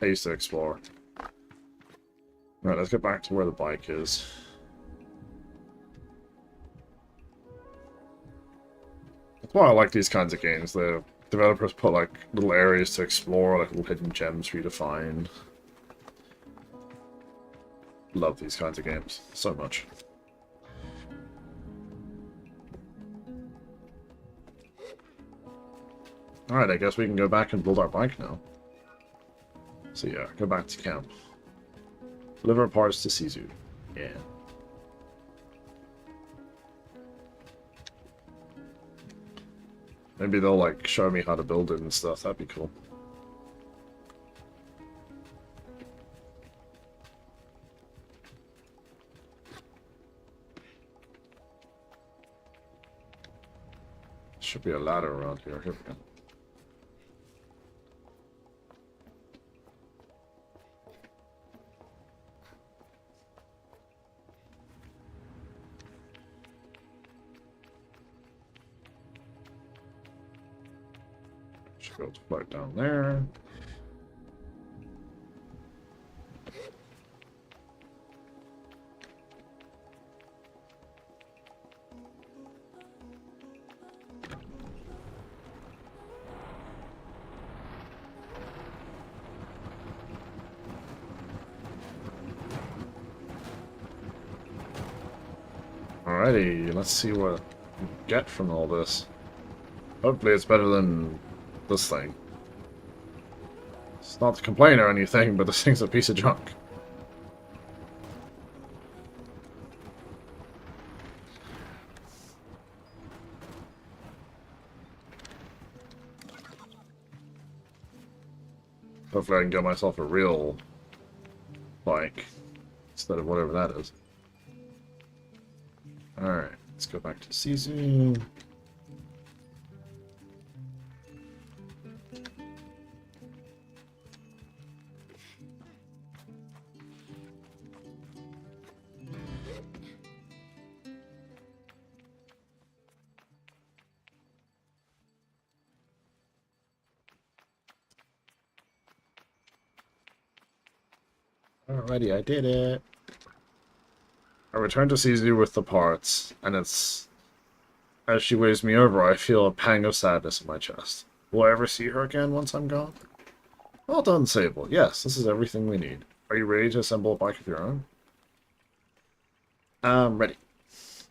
I used to explore. Right, let's get back to where the bike is. That's why I like these kinds of games. The developers put like little areas to explore, like little hidden gems for you to find. Love these kinds of games so much. Alright, I guess we can go back and build our bike now. So yeah, go back to camp. Deliver parts to Sisu. Yeah. Maybe they'll like show me how to build it and stuff. That'd be cool. Should be a ladder around here. Here we go. Should be able to float down there. Alrighty, let's see what we get from all this. Hopefully it's better than this thing. It's not to complain or anything, but this thing's a piece of junk. Hopefully I can get myself a real bike instead of whatever that is. Alright, let's go back to Sisu. Alrighty, I did it. I return to Sisu with the parts, and it's... As she waves me over, I feel a pang of sadness in my chest. Will I ever see her again once I'm gone? Well done, Sable. Yes, this is everything we need. Are you ready to assemble a bike of your own? I'm ready.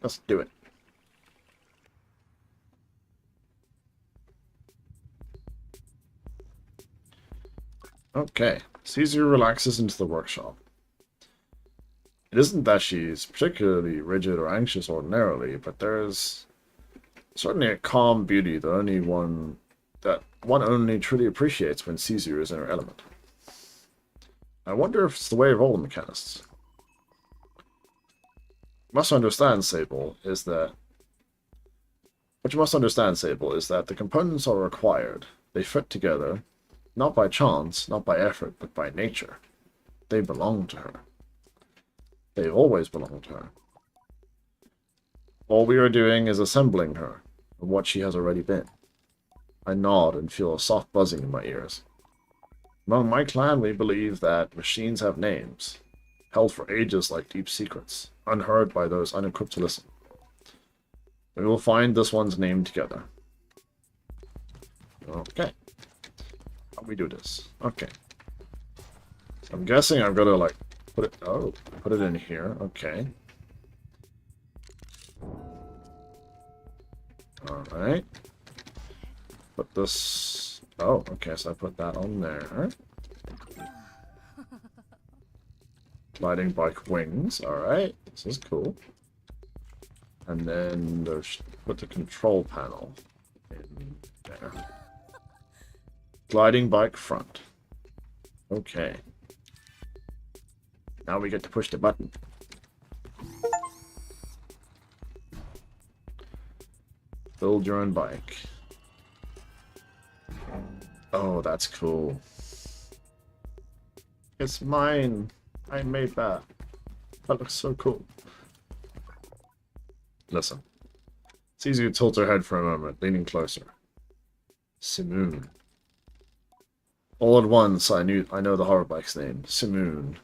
Let's do it. Okay, Sisu relaxes into the workshop. It isn't that she's particularly rigid or anxious ordinarily, but there's certainly a calm beauty that one only truly appreciates when Sisu is in her element. I wonder if it's the way of all the mechanists. You must understand, Sable, is that What you must understand, Sable, is that the components are required. They fit together, not by chance, not by effort, but by nature. They belong to her. They've always belonged to her. All we are doing is assembling her, and what she has already been. I nod and feel a soft buzzing in my ears. Among my clan, we believe that machines have names, held for ages like deep secrets, unheard by those unequipped to listen. We will find this one's name together. Okay. How do we do this? Okay. So I'm guessing I've got to, like, put it in here. Okay. Alright. Put this... Oh, okay, so I put that on there. Gliding bike wings. Alright, this is cool. And then there's... put the control panel in there. Gliding bike front. Okay. Now we get to push the button. Build your own bike. Oh, that's cool. It's mine. I made that. That looks so cool. Listen. It's easy to tilt her head for a moment, leaning closer. Simoon. All at once, I know the horror bike's name. Simoon.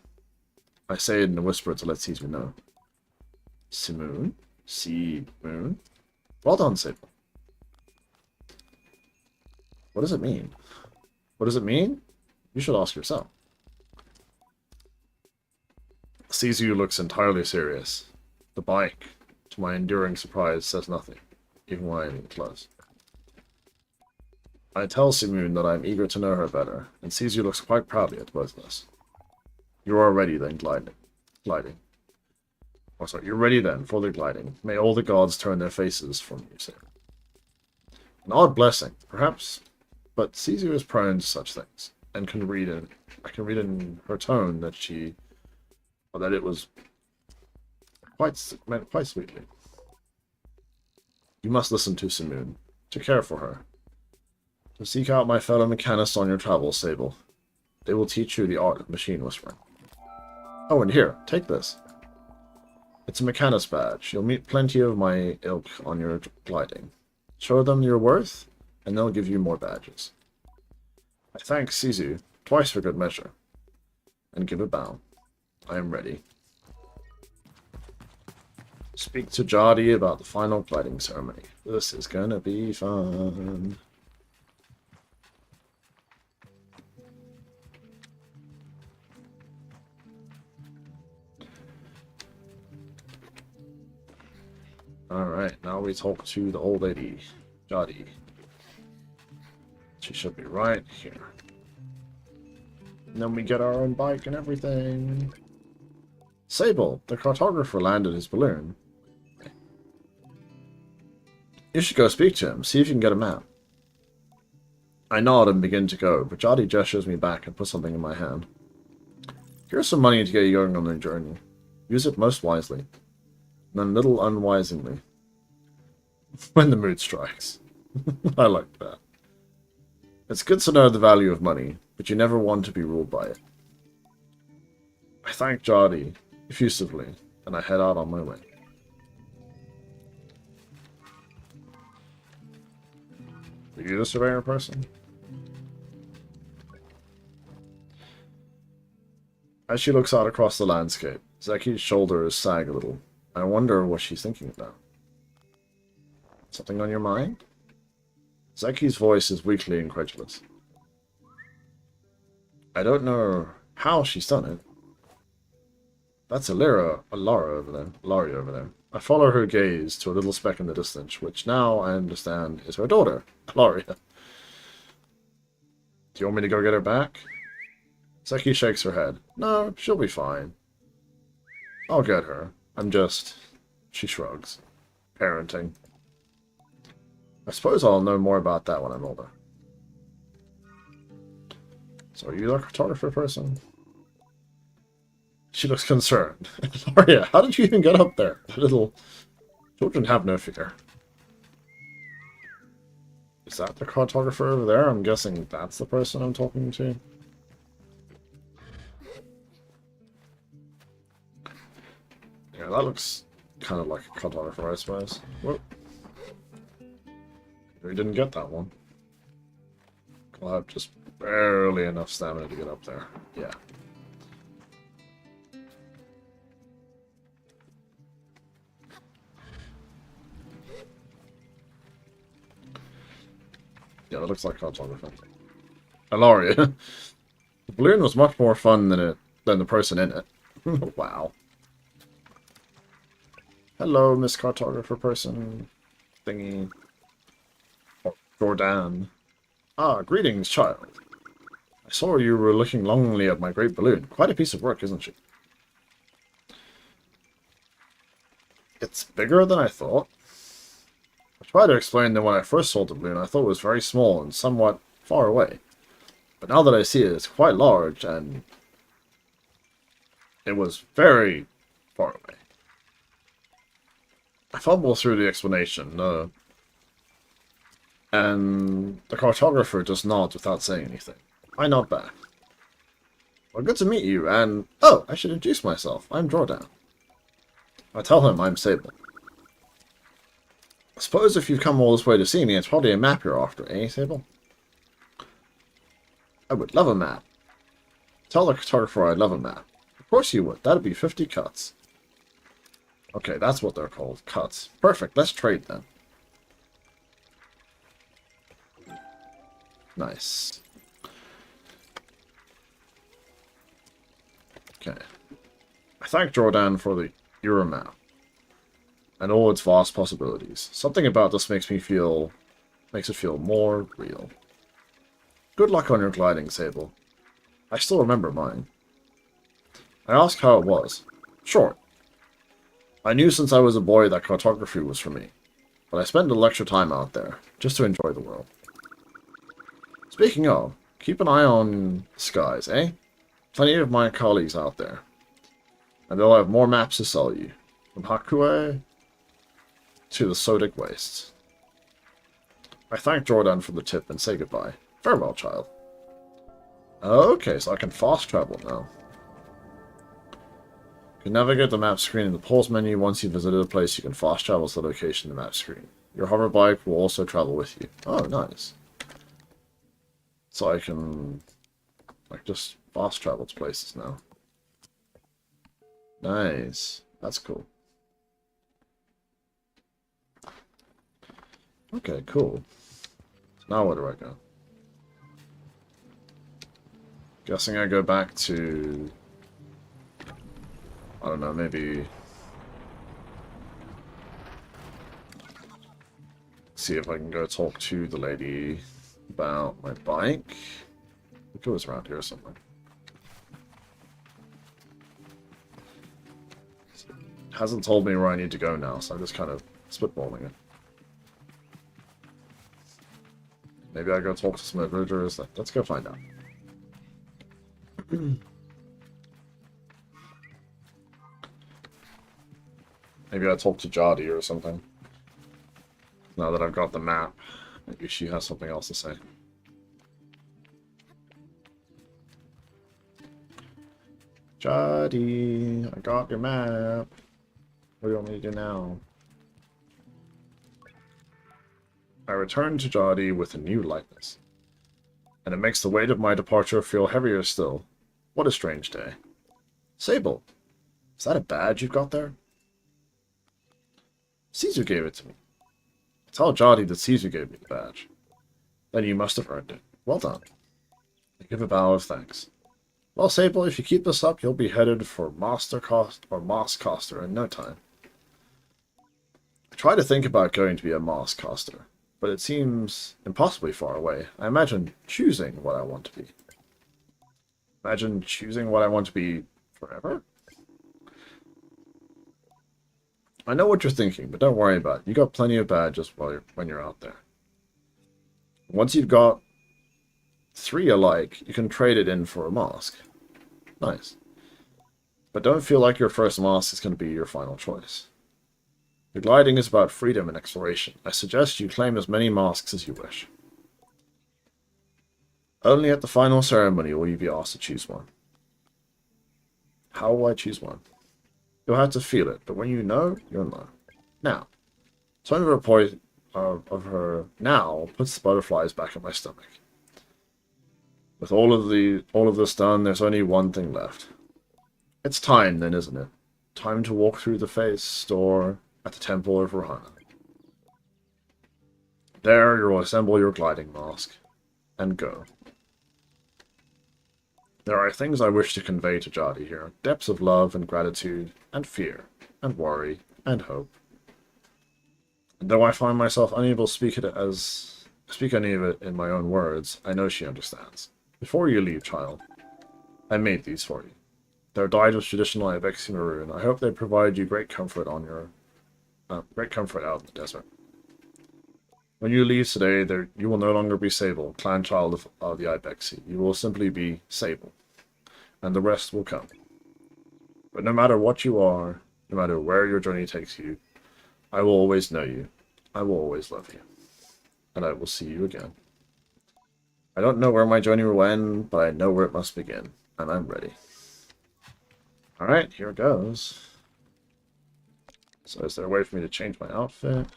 I say it in a whisper to let Caesar know. Simoon? Simoon? Well done, Sable. What does it mean? What does it mean? You should ask yourself. Caesar looks entirely serious. The bike, to my enduring surprise, says nothing, even when I am close. I tell Simoon that I am eager to know her better, and Caesar looks quite proudly at both of us. You are ready then, gliding. Oh, sorry, you're ready then for the gliding. May all the gods turn their faces from you, Sable. An odd blessing, perhaps, but Caesar is prone to such things, and I can read in her tone that it was meant quite sweetly. You must listen to Simoon, to care for her, to seek out my fellow mechanists on your travels, Sable. They will teach you the art of machine whispering. Oh, and here, take this. It's a mechanist badge. You'll meet plenty of my ilk on your gliding. Show them your worth, and they'll give you more badges. I thank Sisu twice for good measure, and give a bow. I am ready. Speak to Jadi about the final gliding ceremony. This is gonna be fun. Alright, now we talk to the old lady, Jadi. She should be right here. And then we get our own bike and everything. Sable, the cartographer landed his balloon. You should go speak to him, see if you can get a map. I nod and begin to go, but Jadi gestures me back and puts something in my hand. Here's some money to get you going on the journey. Use it most wisely, and then a little unwisely. When the mood strikes. I like that. It's good to know the value of money, but you never want to be ruled by it. I thank Jadi effusively, and I head out on my way. Are you the surveyor person? As she looks out across the landscape, Zeki's shoulders sag a little. I wonder what she's thinking about. Something on your mind? Zeki's voice is weakly incredulous. I don't know how she's done it. That's Lara over there. I follow her gaze to a little speck in the distance, which now I understand is her daughter, Ilaria. Do you want me to go get her back? Zeki shakes her head. No, she'll be fine. I'll get her. She shrugs. Parenting. I suppose I'll know more about that when I'm older. So are you the cartographer person? She looks concerned. Ilaria, how did you even get up there? Little children have no fear. Is that the cartographer over there? I'm guessing that's the person I'm talking to. Yeah, that looks kind of like a cartographer, I suppose. Whoa. We didn't get that one. I'll have just barely enough stamina to get up there. Yeah. Yeah, that looks like cartographer. Alaria. The balloon was much more fun than the person in it. Wow. Hello, Miss Cartographer person. Thingy. Oh, Jordan. Ah, greetings, child. I saw you were looking longingly at my great balloon. Quite a piece of work, isn't she? It's bigger than I thought. I tried to explain that when I first saw the balloon, I thought it was very small and somewhat far away. But now that I see it, it's quite large, and it was very far away. I fumble through the explanation, and the cartographer just nods without saying anything. I nod back. Well, good to meet you, and... Oh, I should introduce myself. I'm Jordan. I tell him I'm Sable. I suppose if you've come all this way to see me, it's probably a map you're after, eh, Sable? I would love a map. Tell the cartographer I'd love a map. Of course you would. That'd be 50 cuts. Okay, that's what they're called. Cuts. Perfect. Let's trade then. Nice. Okay. I thank Jordan for the Euro map and all its vast possibilities. Something about this makes it feel more real. Good luck on your gliding, Sable. I still remember mine. I asked how it was. Short. I knew since I was a boy that cartography was for me, but I spent a little extra time out there, just to enjoy the world. Speaking of, keep an eye on skies, eh? Plenty of my colleagues out there, and they'll have more maps to sell you, from Hakue to the Sodic Wastes. I thank Jordan for the tip and say goodbye. Farewell, child. Okay, so I can fast travel now. You can navigate the map screen in the pause menu. Once you've visited a place, you can fast travel to the location in the map screen. Your hover bike will also travel with you. Oh, nice. So I can, like, just fast travel to places now. Nice. That's cool. Okay, cool. So now where do I go? Guessing I go back to... I don't know, maybe... see if I can go talk to the lady about my bike. I think it was around here somewhere. Hasn't told me where I need to go now, so I'm just kind of spitballing it. Maybe I go talk to some villagers. Let's go find out. Maybe I talk to Jadi or something. Now that I've got the map, maybe she has something else to say. Jadi, I got your map. What do you want me to do now? I return to Jadi with a new likeness, and it makes the weight of my departure feel heavier still. What a strange day. Sable, is that a badge you've got there? Caesar gave it to me. Tell Jadi that Caesar gave me the badge. Then you must have earned it. Well done. I give a bow of thanks. Well, Sable, if you keep this up, you'll be headed for Moss Coster in no time. I try to think about going to be a Moss Coster, but it seems impossibly far away. I imagine choosing what I want to be. Imagine choosing what I want to be forever? I know what you're thinking, but don't worry about it. You got plenty of badges when you're out there. Once you've got 3 alike, you can trade it in for a mask. Nice. But don't feel like your first mask is going to be your final choice. The gliding is about freedom and exploration. I suggest you claim as many masks as you wish. Only at the final ceremony will you be asked to choose one. How will I choose one? You'll have to feel it, but when you know, you'll know. Now, tone of her now puts the butterflies back in my stomach. With all of this done, there's only one thing left. It's time then, isn't it? Time to walk through the face door at the Temple of Rohana. There you'll assemble your gliding mask and go. There are things I wish to convey to Jadi here. Depths of love and gratitude and fear and worry and hope. And though I find myself unable to speak any of it in my own words, I know she understands. Before you leave, child, I made these for you. They're dyed with traditional ibex maroon. I hope they provide you great comfort on your great comfort out in the desert. When you leave today, you will no longer be Sable, clan child of the Ibexi. You will simply be Sable, and the rest will come. But no matter what you are, no matter where your journey takes you, I will always know you. I will always love you. And I will see you again. I don't know where my journey will end, but I know where it must begin, and I'm ready. Alright, here it goes. So is there a way for me to change my outfit?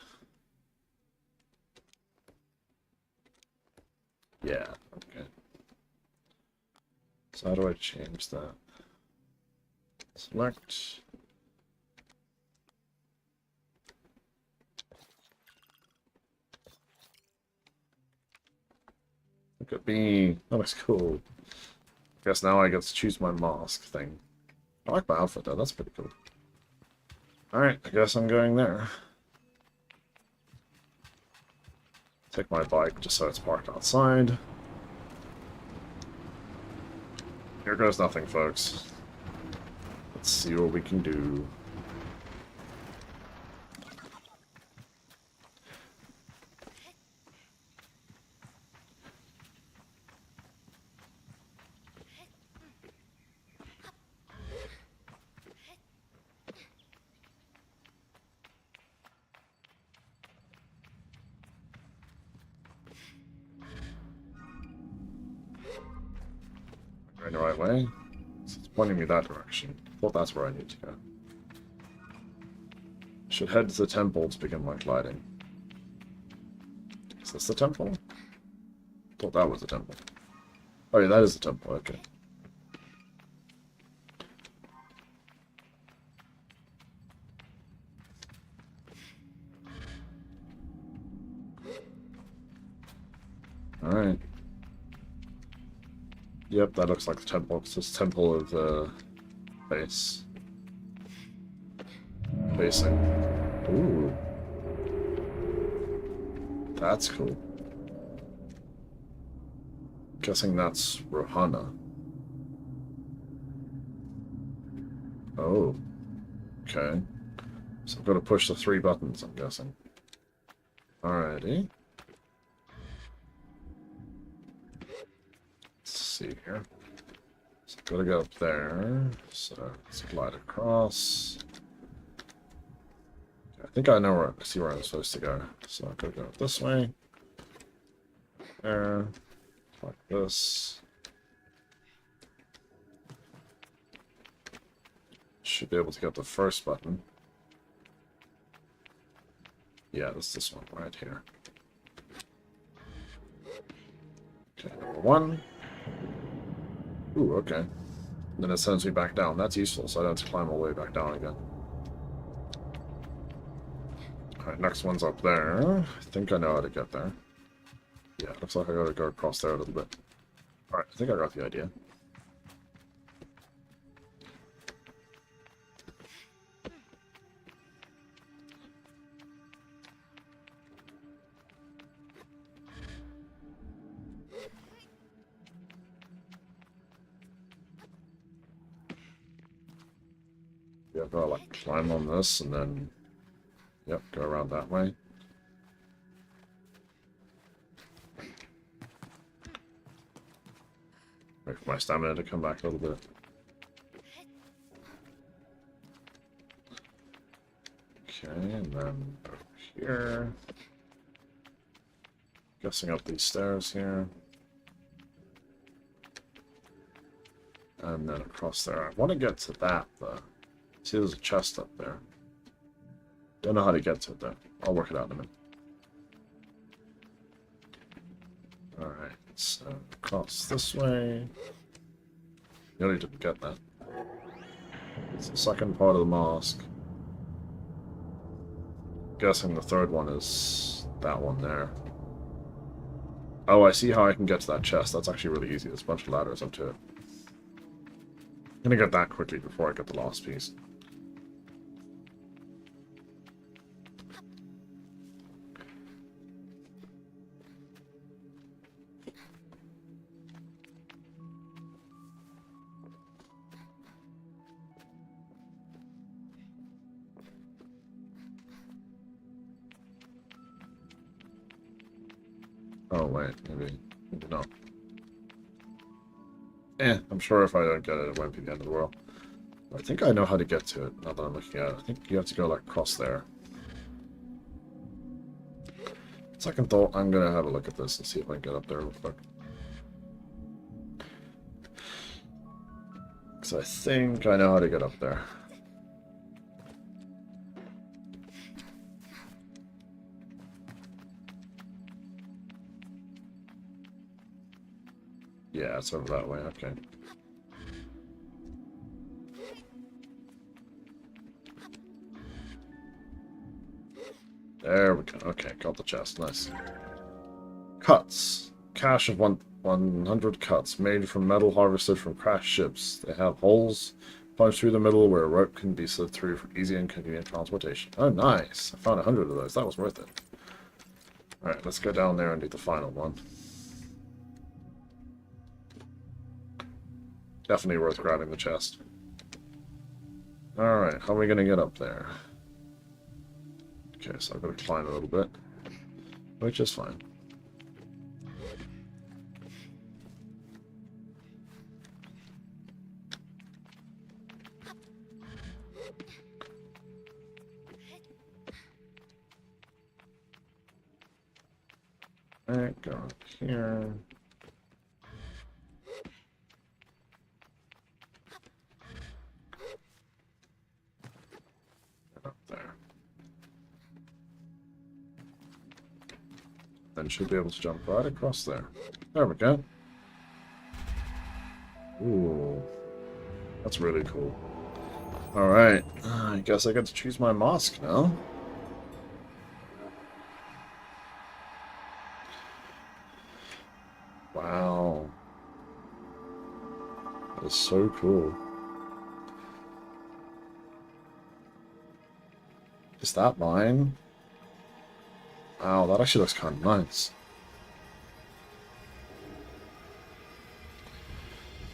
Yeah, okay. So how do I change that? Select. Look at me. That looks cool. I guess now I get to choose my mask thing. I like my outfit though, that's pretty cool. Alright, I guess I'm going there. Take my bike just so it's parked outside. Here goes nothing, folks. Let's see what we can do. Going the right way? So it's pointing me that direction. I thought that's where I need to go. Should head to the temple to begin my gliding. Is this the temple? I thought that was the temple. Oh yeah, that is the temple, okay. Alright. Yep, that looks like the temple. It's this temple of the base. Basing. Ooh. That's cool. Guessing that's Rohana. Oh. Okay. So I'm gonna push the 3 buttons, I'm guessing. Alrighty. Let's see here. So gotta go up there. So let's glide across. I think I know see where I'm supposed to go. So I gotta go this way. There. Like this. Should be able to get the first button. Yeah, that's this one right here. Okay, number 1. Ooh, okay. Then it sends me back down. That's useful, so I don't have to climb all the way back down again. Alright, next one's up there. I think I know how to get there. Yeah, looks like I gotta go across there a little bit. Alright, I think I got the idea. Yeah, I've gotta like climb on this and then, yep, go around that way. Wait for my stamina to come back a little bit. Okay, and then over here. Guessing up these stairs here. And then across there. I want to get to that, though. See, there's a chest up there. Don't know how to get to it, though. I'll work it out in a minute. Alright, so across this way. Nearly didn't get that. It's the second part of the mask. Guessing the third one is that one there. Oh, I see how I can get to that chest. That's actually really easy. There's a bunch of ladders up to it. I'm gonna get that quickly before I get the last piece. Oh, wait, maybe not. I'm sure if I don't get it, it won't be the end of the world. I think I know how to get to it, now that I'm looking at it. I think you have to go, like, across there. Second thought, I'm gonna have a look at this and see if I can get up there real quick. Because I think I know how to get up there. Yeah, it's over that way, okay. There we go. Okay, got the chest. Nice. Cuts. Cache of 100 cuts made from metal harvested from crashed ships. They have holes punched through the middle where a rope can be slid through for easy and convenient transportation. Oh, nice. I found 100 of those. That was worth it. Alright, let's go down there and do the final one. Definitely worth grabbing the chest. Alright, how are we going to get up there? Okay, so I've got to climb a little bit, which is fine. Alright, go up here. Up there. Then should be able to jump right across there. There we go. Ooh. That's really cool. Alright. I guess I get to choose my mask now. Wow. That is so cool. Is that mine? Wow, that actually looks kind of nice.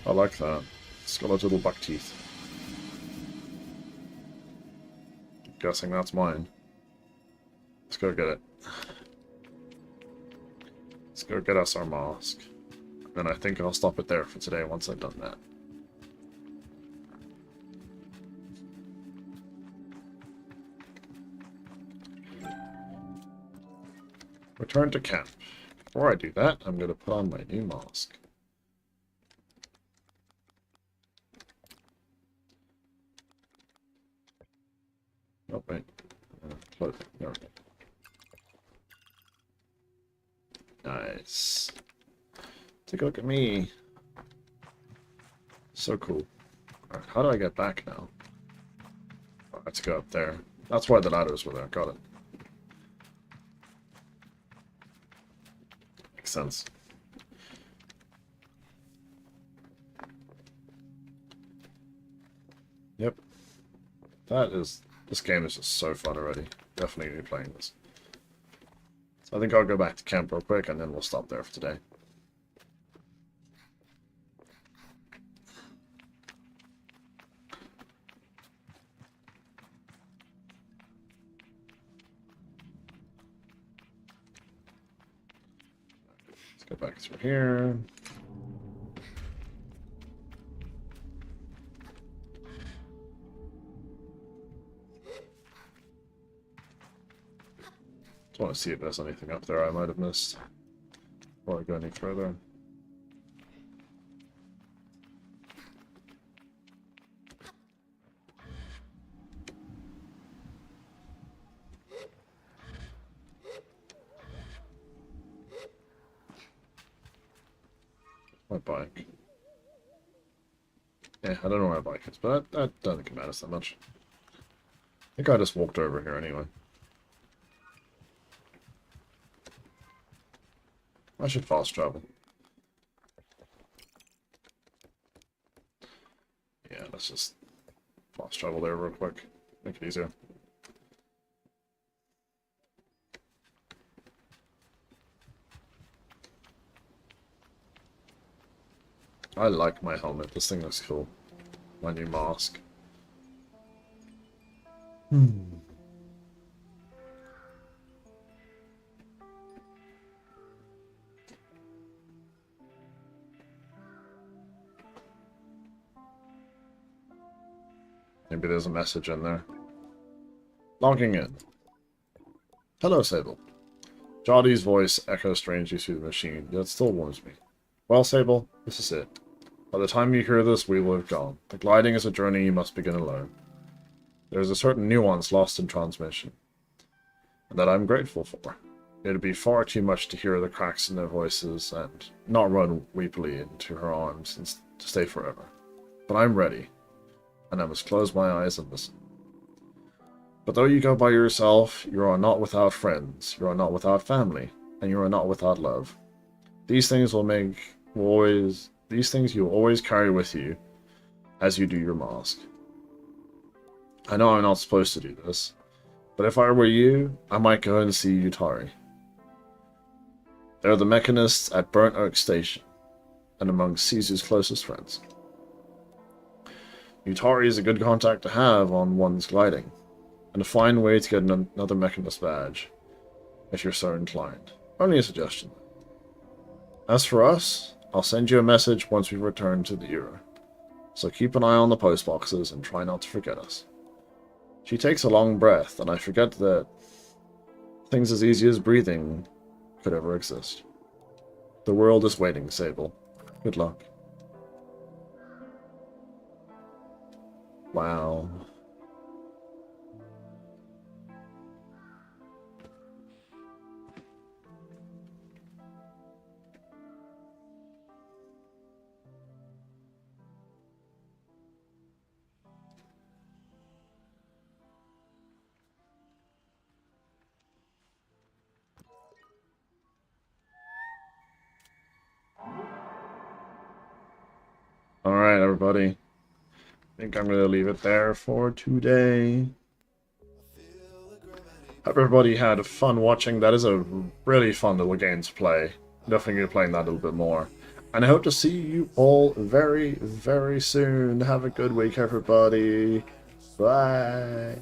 I like that. It's got those little buck teeth. I'm guessing that's mine. Let's go get it. Let's go get us our mask. And I think I'll stop it there for today once I've done that. Return to camp. Before I do that, I'm going to put on my new mask. Oh, wait. Close it. There we go. Nice. Take a look at me. So cool. Alright, how do I get back now? Oh, I have to go up there. That's why the ladders were there. Got it. Makes sense. Yep. This game is just so fun already. Definitely be playing this. So I think I'll go back to camp real quick and then we'll stop there for today. Let's go back through here. Just want to see if there's anything up there I might have missed before I go any further. My bike. Yeah, I don't know where my bike is, but that doesn't matter so much. I think I just walked over here anyway. I should fast travel. Yeah, let's just fast travel there real quick. Make it easier. I like my helmet. This thing looks cool. My new mask. Maybe there's a message in there. Logging in. Hello, Sable. Jotty's voice echoes strangely through the machine, yet still warms me. Well, Sable, this is it. By the time you hear this, we will have gone. The gliding is a journey you must begin alone. There is a certain nuance lost in transmission, and that I'm grateful for. It would be far too much to hear the cracks in their voices and not run weepily into her arms and to stay forever. But I'm ready, and I must close my eyes and listen. But though you go by yourself, you are not without friends, you are not without family, and you are not without love. These things you will always carry with you as you do your mask. I know I'm not supposed to do this, but if I were you, I might go and see Utari. They're the mechanists at Burnt Oak Station, and among Caesar's closest friends. Utari is a good contact to have on one's gliding, and a fine way to get another mechanist badge, if you're so inclined. Only a suggestion. As for us, I'll send you a message once we return to the Era, so keep an eye on the post boxes and try not to forget us. She takes a long breath, and I forget that things as easy as breathing could ever exist. The world is waiting, Sable. Good luck. Wow. Alright, everybody. I think I'm going to leave it there for today. Hope everybody had fun watching. That is a really fun little game to play. Definitely going to be playing that a little bit more. And I hope to see you all very, very soon. Have a good week, everybody. Bye.